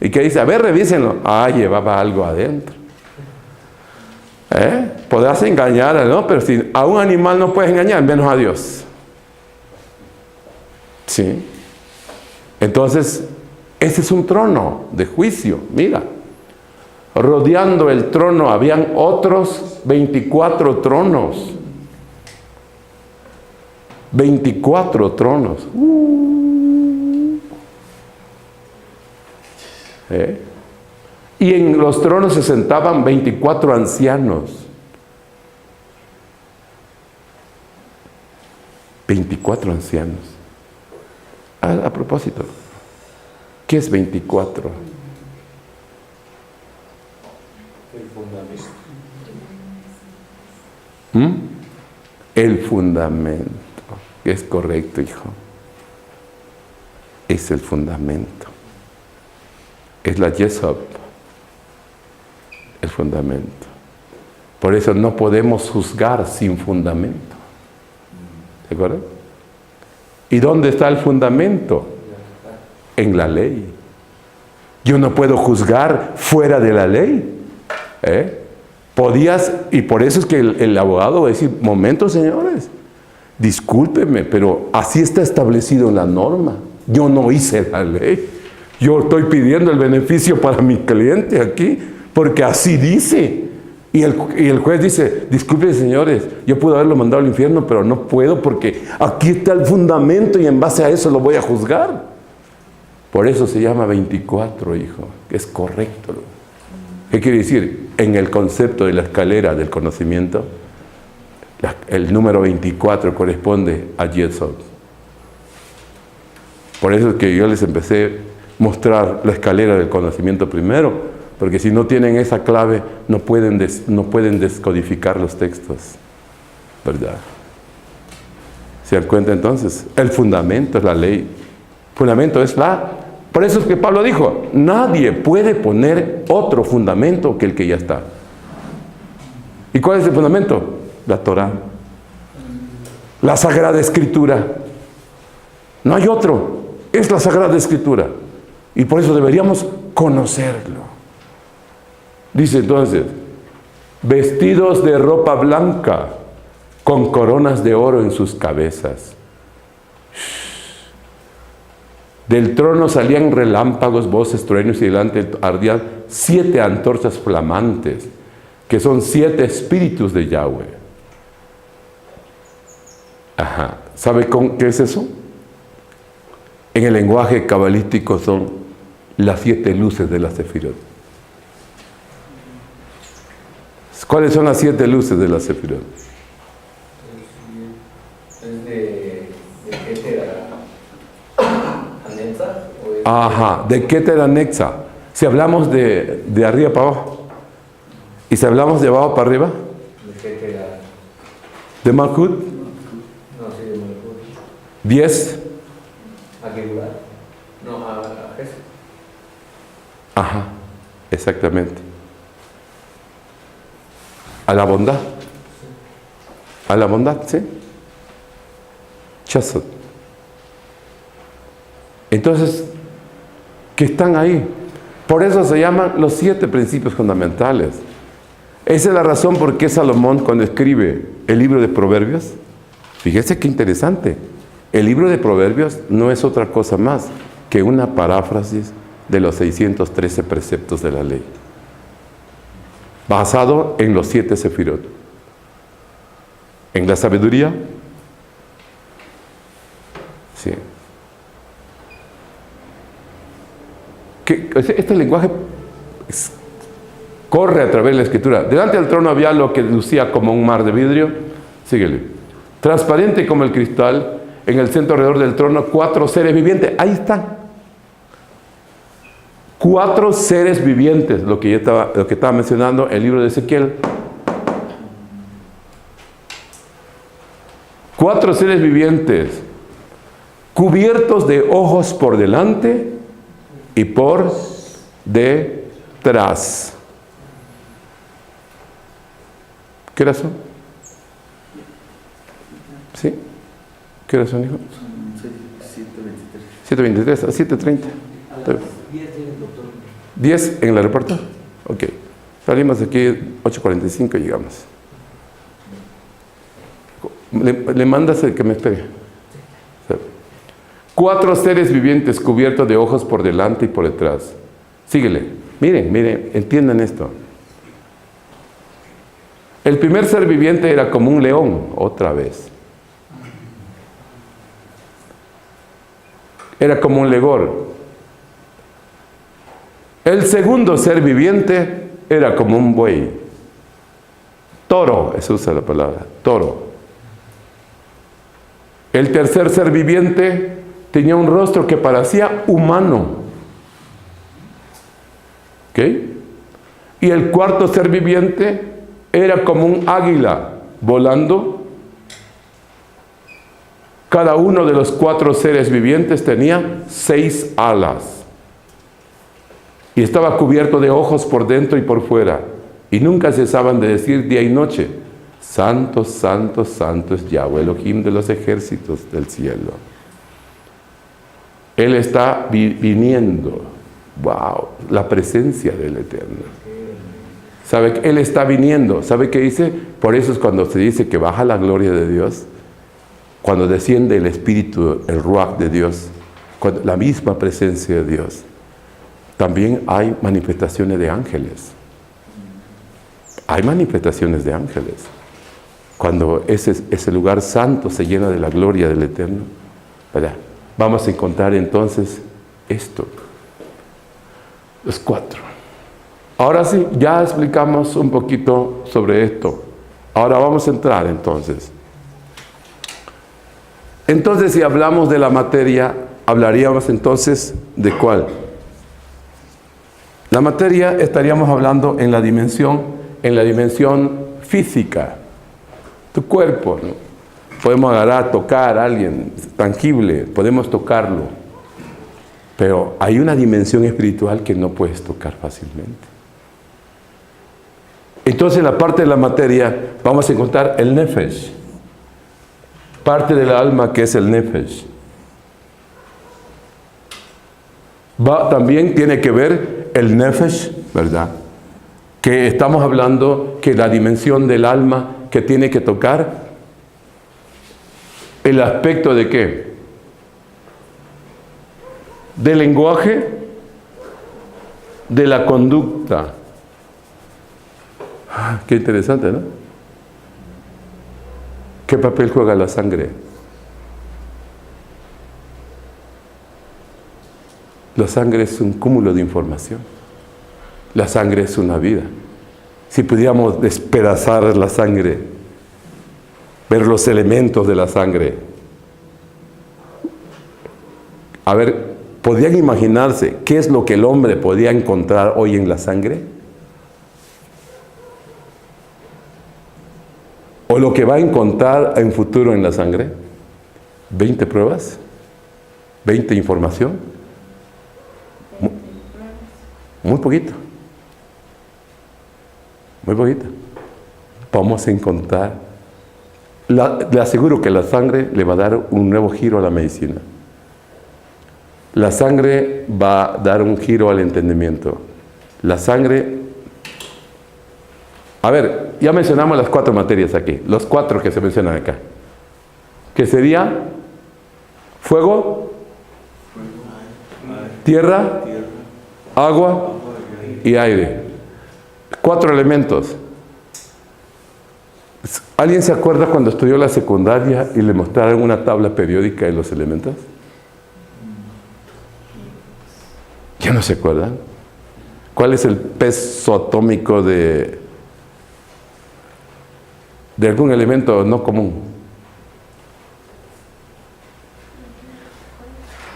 ¿Y qué dice? A ver, revísenlo. Ah, llevaba algo adentro. Podrás engañar, ¿no? Pero si a un animal no puedes engañar, menos a Dios. ¿Sí? Entonces, ese es un trono de juicio. Mira, rodeando el trono habían otros 24 tronos. 24 tronos. Y en los tronos se sentaban 24 ancianos. 24 ancianos. A propósito, ¿qué es 24? El fundamento. Es correcto, hijo. Es el fundamento. Es la yesod. El fundamento. Por eso no podemos juzgar sin fundamento. ¿De acuerdo? ¿Y dónde está el fundamento? En la ley. Yo no puedo juzgar fuera de la ley. Podías, y por eso es que el abogado va a decir, momentos, señores, discúlpeme, pero así está establecido en la norma. Yo no hice la ley. Yo estoy pidiendo el beneficio para mi cliente aquí, porque así dice. Y el juez dice, disculpen señores, yo pude haberlo mandado al infierno, pero no puedo porque aquí está el fundamento y en base a eso lo voy a juzgar. Por eso se llama 24, hijo, es correcto. ¿Qué quiere decir? En el concepto de la escalera del conocimiento, el número 24 corresponde a Yesod. Por eso es que yo les empecé a mostrar la escalera del conocimiento primero, porque si no tienen esa clave, no pueden descodificar los textos, ¿verdad? ¿Se dan cuenta entonces? El fundamento es la ley. El fundamento es la... Por eso es que Pablo dijo, nadie puede poner otro fundamento que el que ya está. ¿Y cuál es el fundamento? La Torah. La Sagrada Escritura. No hay otro. Es la Sagrada Escritura. Y por eso deberíamos conocerlo. Dice entonces, vestidos de ropa blanca, con coronas de oro en sus cabezas. Del trono salían relámpagos, voces, truenos y delante ardían 7 antorchas flamantes, que son 7 espíritus de Yahweh. Ajá. ¿Sabe qué es eso? En el lenguaje cabalístico son las 7 luces de la Sefirot. ¿Cuáles son las 7 luces de la Sefirot? ¿Es de Keter Anexa? Ajá, de Keter Anexa. Si hablamos de arriba para abajo, y si hablamos de abajo para arriba, De Keter de Malkut, No, sí, de Malkut. 10. ¿A Gebulah? No, a Jesús. Ajá, exactamente. A la bondad. A la bondad, ¿sí? Chesed. Entonces, que están ahí. Por eso se llaman los 7 principios fundamentales. Esa es la razón por qué Salomón, cuando escribe el libro de Proverbios, fíjese qué interesante, el libro de Proverbios no es otra cosa más que una paráfrasis de los 613 preceptos de la ley, basado en los 7 sefirot, en la sabiduría, sí. Este lenguaje corre a través de la escritura. Delante del trono había lo que lucía como un mar de vidrio, síguele, transparente como el cristal, en el centro alrededor del trono 4 seres vivientes. Ahí están. 4 seres vivientes, lo que estaba mencionando el libro de Ezequiel. 4 seres vivientes, cubiertos de ojos por delante y por detrás. ¿Qué horas son? ¿Sí? ¿Qué horas son, hijo? 7:23 a 7:30. 10 en el aeropuerto. Ok. Salimos de aquí 8:45 y llegamos. Le mandas el que me espere. 4 seres vivientes cubiertos de ojos por delante y por detrás. Síguele. Miren, entiendan esto. El primer ser viviente era como un león, otra vez. Era como un legor. El segundo ser viviente era como un buey. Toro, se usa la palabra, toro. El tercer ser viviente tenía un rostro que parecía humano. ¿Ok? Y el cuarto ser viviente era como un águila volando. Cada uno de los 4 seres vivientes tenía 6 alas. Y estaba cubierto de ojos por dentro y por fuera. Y nunca cesaban de decir día y noche: Santo, santo, santo es Yahweh, Elohim de los ejércitos del cielo. Él está viniendo. ¡Wow! La presencia del Eterno. ¿Sabe que Él está viniendo? ¿Sabe qué dice? Por eso es cuando se dice que baja la gloria de Dios, cuando desciende el Espíritu, el Ruach de Dios, la misma presencia de Dios. También hay manifestaciones de ángeles. Hay manifestaciones de ángeles. Cuando ese lugar santo se llena de la gloria del Eterno, ¿verdad? Vamos a encontrar entonces esto. Los 4. Ahora sí, ya explicamos un poquito sobre esto. Ahora vamos a entrar entonces. Entonces, si hablamos de la materia, hablaríamos entonces ¿de cuál? La materia estaríamos hablando en la dimensión física. Tu cuerpo, ¿no? Podemos agarrar, tocar a alguien tangible, podemos tocarlo. Pero hay una dimensión espiritual que no puedes tocar fácilmente. Entonces, la parte de la materia, vamos a encontrar el nefesh. Parte del alma que es el nefesh. También tiene que ver el nefesh, ¿verdad? Que estamos hablando que la dimensión del alma que tiene que tocar, el aspecto de ¿qué? Del lenguaje, de la conducta. Qué interesante, ¿no? ¿Qué papel juega la sangre? La sangre es un cúmulo de información. La sangre es una vida. Si pudiéramos despedazar la sangre, ver los elementos de la sangre. A ver, ¿podrían imaginarse qué es lo que el hombre podía encontrar hoy en la sangre? ¿O lo que va a encontrar en futuro en la sangre? ¿20 pruebas? ¿20 información? Muy poquito. Muy poquito. Vamos a encontrar. Le aseguro que la sangre le va a dar un nuevo giro a la medicina. La sangre va a dar un giro al entendimiento. La sangre... A ver, ya mencionamos las 4 materias aquí. Los 4 que se mencionan acá. ¿Qué sería? Fuego, tierra, agua y aire. 4 elementos. ¿Alguien se acuerda cuando estudió la secundaria y le mostraron una tabla periódica de los elementos? ¿Ya no se acuerdan? ¿Cuál es el peso atómico de algún elemento no común?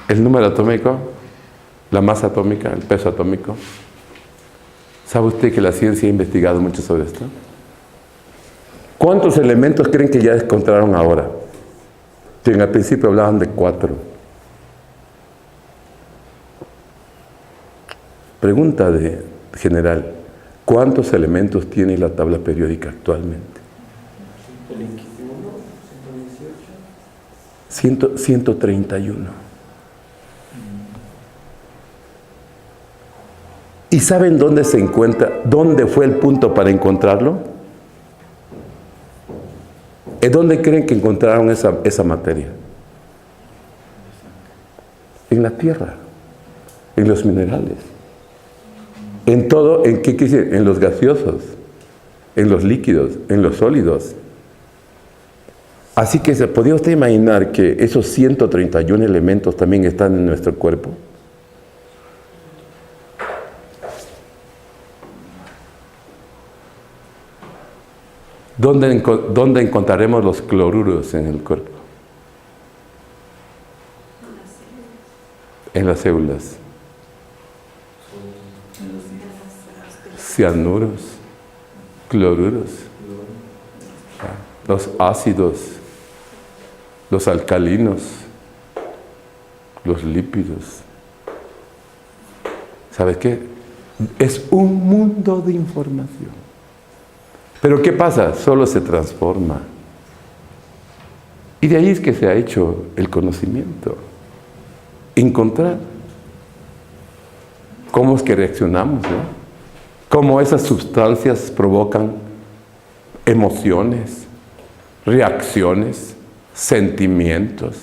El número atómico, la masa atómica, el peso atómico. ¿Sabe usted que la ciencia ha investigado mucho sobre esto? ¿Cuántos elementos creen que ya encontraron ahora? Que en el principio hablaban de 4. Pregunta de general. ¿Cuántos elementos tiene la tabla periódica actualmente? 131. ¿Y saben dónde se encuentra? ¿Dónde fue el punto para encontrarlo? ¿En dónde creen que encontraron esa materia? En la tierra, en los minerales, en todo, ¿en qué quiere decir? En los gaseosos, en los líquidos, en los sólidos. Así que ¿se podía usted imaginar que esos 131 elementos también están en nuestro cuerpo? ¿Dónde encontraremos los cloruros en el cuerpo? En las células. Cianuros, cloruros, los ácidos, los alcalinos, los lípidos. ¿Sabes qué? Es un mundo de información. Pero ¿qué pasa? Solo se transforma. Y de ahí es que se ha hecho el conocimiento. Encontrar cómo es que reaccionamos, ¿no? Cómo esas sustancias provocan emociones, reacciones, sentimientos,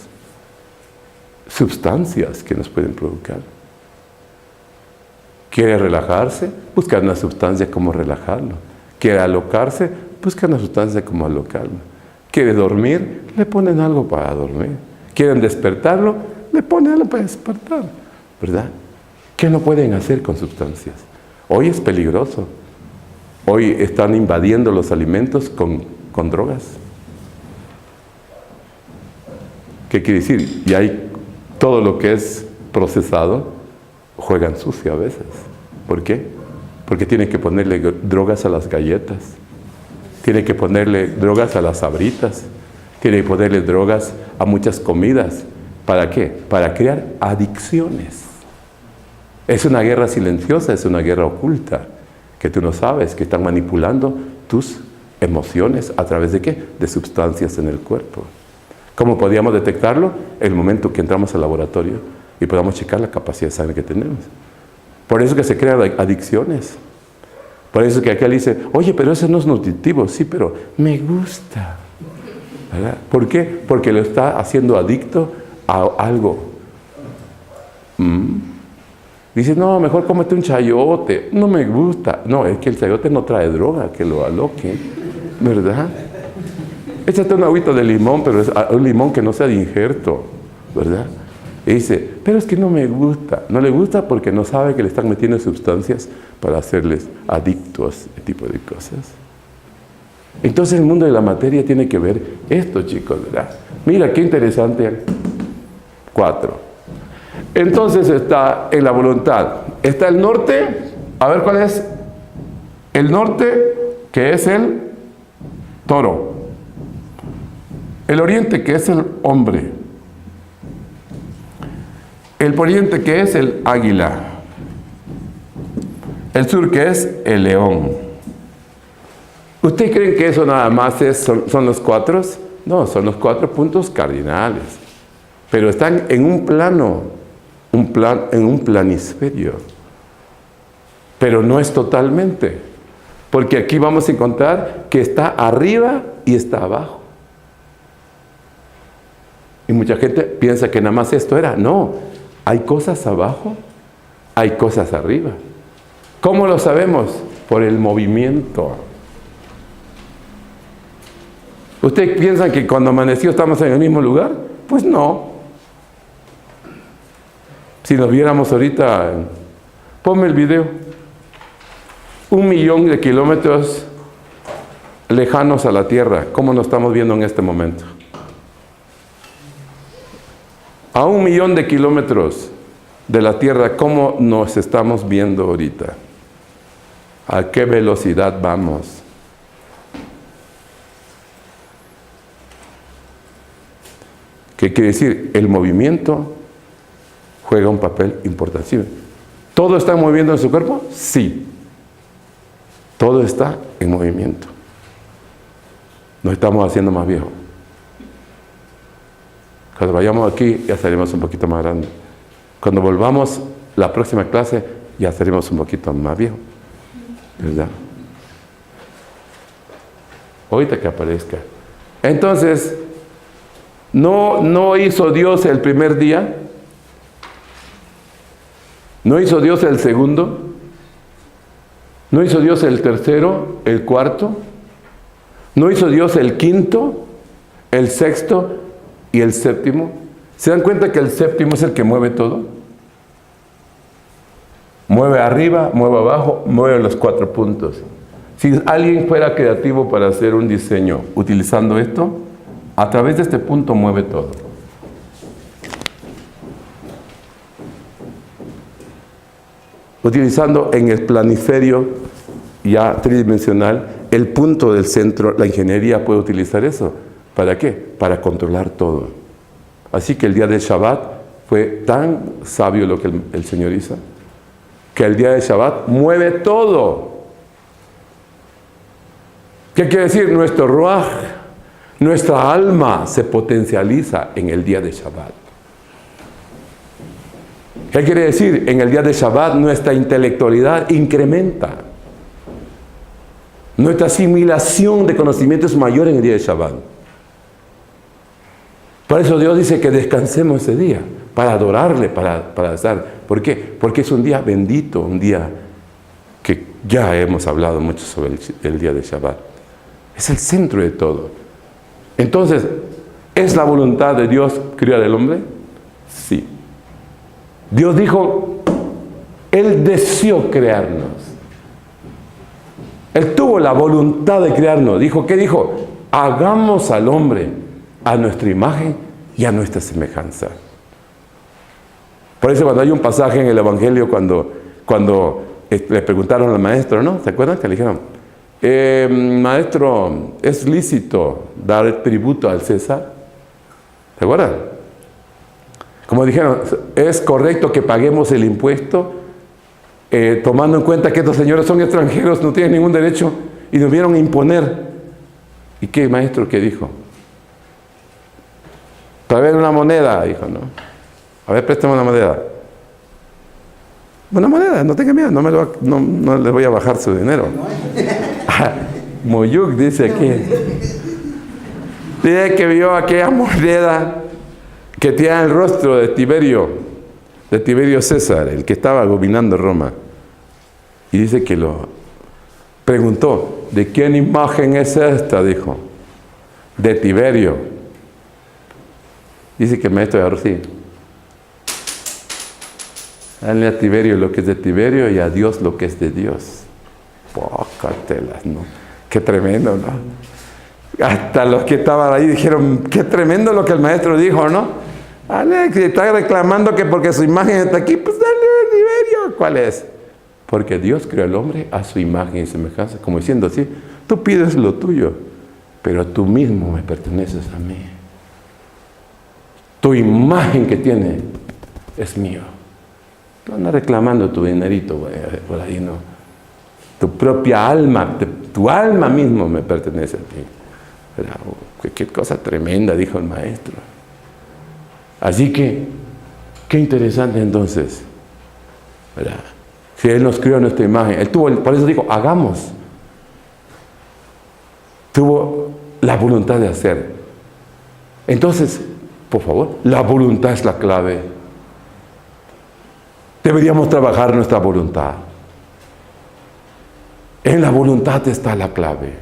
sustancias que nos pueden provocar. ¿Quiere relajarse? Buscar una sustancia como relajarlo. ¿Quiere alocarse? Busca una sustancia como alocarlo. ¿Quiere dormir? Le ponen algo para dormir. ¿Quieren despertarlo? Le ponen algo para despertar. ¿Verdad? ¿Qué no pueden hacer con sustancias? Hoy es peligroso. Hoy están invadiendo los alimentos con drogas. ¿Qué quiere decir? Y hay todo lo que es procesado, juegan sucio a veces. ¿Por qué? Porque tienen que ponerle drogas a las galletas, tienen que ponerle drogas a las sabritas, tienen que ponerle drogas a muchas comidas. ¿Para qué? Para crear adicciones. Es una guerra silenciosa, es una guerra oculta, que tú no sabes, que están manipulando tus emociones a través de ¿qué? De sustancias en el cuerpo. ¿Cómo podíamos detectarlo? El momento que entramos al laboratorio y podamos checar la capacidad de sangre que tenemos. Por eso que se crean adicciones. Por eso que aquel dice, oye, pero eso no es nutritivo. Sí, pero me gusta. ¿Verdad? ¿Por qué? Porque lo está haciendo adicto a algo. Dice, no, mejor cómete un chayote. No me gusta. No, es que el chayote no trae droga, que lo aloque. ¿Verdad? Échate una agüita de limón, pero es un limón que no sea de injerto. ¿Verdad? Y dice, pero es que no me gusta. No le gusta porque no sabe que le están metiendo sustancias para hacerles adictos a este tipo de cosas. Entonces el mundo de la materia tiene que ver esto, chicos, ¿verdad? Mira, qué interesante. 4. Entonces está en la voluntad. Está el norte. A ver, ¿cuál es? El norte, que es el toro. El oriente, que es el hombre. El poniente, que es el águila. El sur, que es el león. ¿Ustedes creen que eso nada más son los 4? No, son los 4 puntos cardinales. Pero están en un plano en un planisferio. Pero no es totalmente. Porque aquí vamos a encontrar que está arriba y está abajo. Y mucha gente piensa que nada más esto era. No, hay cosas abajo, hay cosas arriba. ¿Cómo lo sabemos? Por el movimiento. ¿Ustedes piensan que cuando amaneció estamos en el mismo lugar? Pues no. Si nos viéramos ahorita, ponme el video. 1 millón de kilómetros lejanos a la Tierra. ¿Cómo nos estamos viendo en este momento? A 1 millón de kilómetros de la Tierra, ¿cómo nos estamos viendo ahorita? ¿A qué velocidad vamos? ¿Qué quiere decir? El movimiento juega un papel importante. ¿Todo está moviendo en su cuerpo? Sí. Todo está en movimiento. Nos estamos haciendo más viejos. Cuando vayamos aquí ya seremos un poquito más grandes. Cuando volvamos la próxima clase ya seremos un poquito más viejos. ¿Verdad? Ahorita que aparezca. Entonces, no hizo Dios el primer día. No hizo Dios el segundo. No hizo Dios el tercero, el cuarto. No hizo Dios el quinto, el sexto y el séptimo. ¿Se dan cuenta que el séptimo es el que mueve todo? Mueve arriba, mueve abajo, mueve los 4 puntos. Si alguien fuera creativo para hacer un diseño utilizando esto, a través de este punto mueve todo. Utilizando en el planiferio ya tridimensional, el punto del centro, la ingeniería puede utilizar eso. ¿Para qué? Para controlar todo. Así que el día de Shabbat fue tan sabio lo que el Señor hizo, que el día de Shabbat mueve todo. ¿Qué quiere decir? Nuestro ruaj, nuestra alma se potencializa en el día de Shabbat. ¿Qué quiere decir? En el día de Shabbat nuestra intelectualidad incrementa. Nuestra asimilación de conocimiento es mayor en el día de Shabbat. Por eso Dios dice que descansemos ese día, para adorarle, para estar. ¿Por qué? Porque es un día bendito, un día que ya hemos hablado mucho sobre el día de Shabbat. Es el centro de todo. Entonces, ¿es la voluntad de Dios crear al hombre? Sí. Dios dijo, Él deseó crearnos. Él tuvo la voluntad de crearnos. Dijo, ¿qué dijo? Hagamos al hombre a nuestra imagen y a nuestra semejanza. Por eso cuando hay un pasaje en el Evangelio, cuando le preguntaron al maestro, ¿no? ¿Se acuerdan? Que le dijeron, maestro, ¿es lícito dar tributo al César? ¿Se acuerdan? Como dijeron, ¿es correcto que paguemos el impuesto? Tomando en cuenta que estos señores son extranjeros, no tienen ningún derecho y nos vieron imponer. ¿Y qué maestro qué dijo? Traer una moneda, dijo, ¿no? A ver, préstame una moneda. Una moneda, no tenga miedo, no le voy a bajar su dinero. Moyuk dice aquí. Dice que vio aquella moneda que tiene el rostro de Tiberio César, el que estaba gobernando Roma. Y dice que lo preguntó, ¿de quién imagen es esta? Dijo, de Tiberio. Dice que el maestro agarró así. Dale a Tiberio lo que es de Tiberio y a Dios lo que es de Dios. Pócatelas, ¿no? Qué tremendo, ¿no? Hasta los que estaban ahí dijeron, qué tremendo lo que el maestro dijo, ¿no? Alex, está reclamando que porque su imagen está aquí, pues dale a Tiberio. ¿Cuál es? Porque Dios creó al hombre a su imagen y semejanza, como diciendo así, tú pides lo tuyo, pero tú mismo me perteneces a mí. Tu imagen que tiene es mío. Tú andas reclamando tu dinerito, güey, por ahí, ¿no? Tu propia alma, tu alma mismo me pertenece a ti. Pero, qué cosa tremenda, dijo el maestro. Así que Qué interesante entonces, ¿verdad? Si Él nos crió a nuestra imagen, Él tuvo, por eso dijo, hagamos. Tuvo la voluntad de hacer. Entonces, por favor, la voluntad es la clave. Deberíamos trabajar nuestra voluntad. En la voluntad está la clave.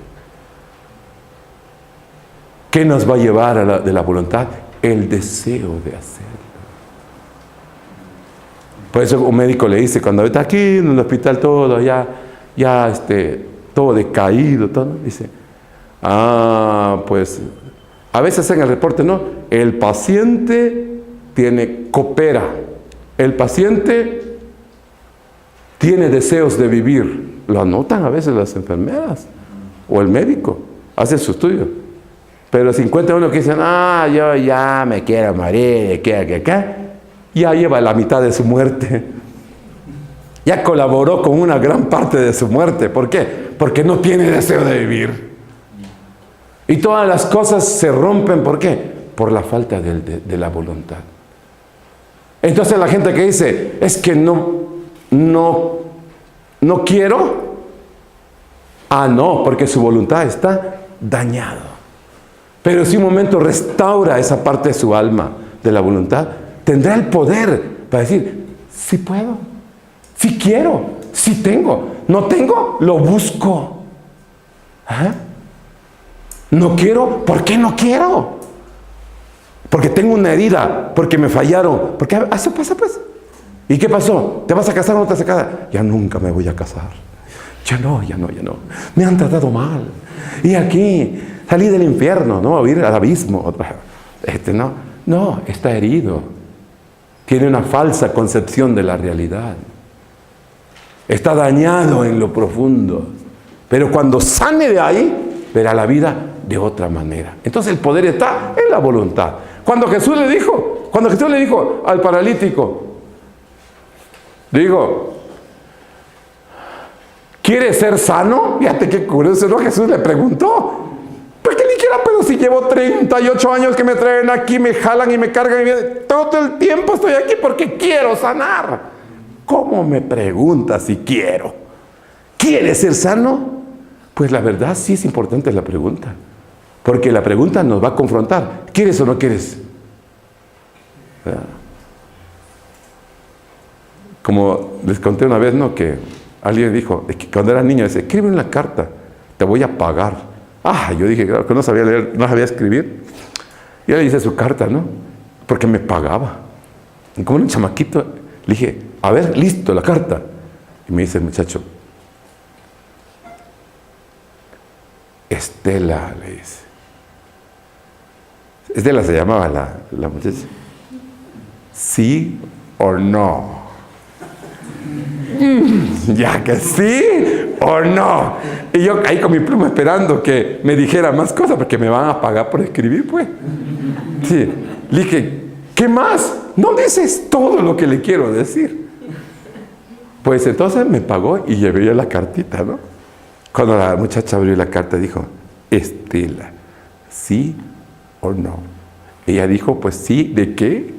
¿Qué nos va a llevar de la voluntad? El deseo de hacerlo. Por eso un médico le dice, cuando está aquí en el hospital todo todo decaído, todo, dice, pues, a veces en el reporte, no, el paciente coopera, el paciente tiene deseos de vivir. Lo anotan a veces las enfermeras o el médico, hace su estudio. Pero si encuentra uno que dice, yo ya me quiero morir, ya lleva la mitad de su muerte. Ya colaboró con una gran parte de su muerte. ¿Por qué? Porque no tiene deseo de vivir. Y todas las cosas se rompen, ¿por qué? Por la falta de la voluntad. Entonces la gente que dice, es que no quiero. No, porque su voluntad está dañada. Pero si un momento restaura esa parte de su alma, de la voluntad, tendrá el poder para decir, sí puedo, sí quiero, sí tengo. No tengo, lo busco. No quiero, ¿por qué no quiero? Porque tengo una herida, porque me fallaron, porque eso pasa pues. ¿Y qué pasó? ¿Te vas a casar o no te vas a casar? Ya nunca me voy a casar. Ya no. Me han tratado mal. Y aquí salí del infierno, no, a ir al abismo. No, está herido. Tiene una falsa concepción de la realidad. Está dañado en lo profundo. Pero cuando sane de ahí, verá la vida de otra manera. Entonces el poder está en la voluntad. Cuando Jesús le dijo al paralítico, ¿quieres ser sano? Fíjate qué curioso, ¿no? Jesús le preguntó. ¿Por qué ni siquiera puedo si llevo 38 años que me traen aquí, me jalan y me cargan? Todo el tiempo estoy aquí porque quiero sanar. ¿Cómo me preguntas si quiero? ¿Quieres ser sano? Pues la verdad sí es importante la pregunta. Porque la pregunta nos va a confrontar. ¿Quieres o no quieres? ¿Verdad? Como les conté una vez, ¿no? Que alguien dijo, que cuando era niño, dice, escribe una carta, te voy a pagar. Yo dije, claro, que no sabía leer, no sabía escribir. Y le hice su carta, ¿no? Porque me pagaba. Y como un chamaquito, le dije, a ver, listo, la carta. Y me dice el muchacho, Estela, le dice. Estela se llamaba la muchacha. ¿Sí o no? Ya que sí o no. Y yo ahí con mi pluma esperando que me dijera más cosas, porque me van a pagar por escribir, pues. Sí. Le dije, ¿qué más? No dices todo lo que le quiero decir. Pues entonces me pagó y llevé yo la cartita, ¿no? Cuando la muchacha abrió la carta, dijo, Estela, ¿sí o no? Ella dijo, pues sí, ¿de qué?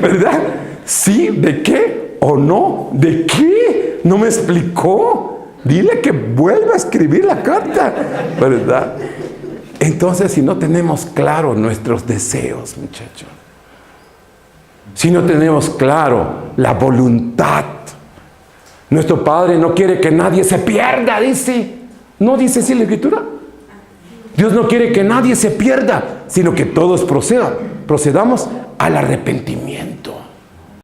¿Verdad? ¿Sí? ¿De qué? ¿O no? ¿De qué? No me explicó. Dile que vuelva a escribir la carta, ¿verdad? Entonces, si no tenemos claro nuestros deseos, muchachos, si no tenemos claro la voluntad, nuestro Padre no quiere que nadie se pierda, dice. ¿No dice así la Escritura? Dios no quiere que nadie se pierda, sino que todos procedamos al arrepentimiento.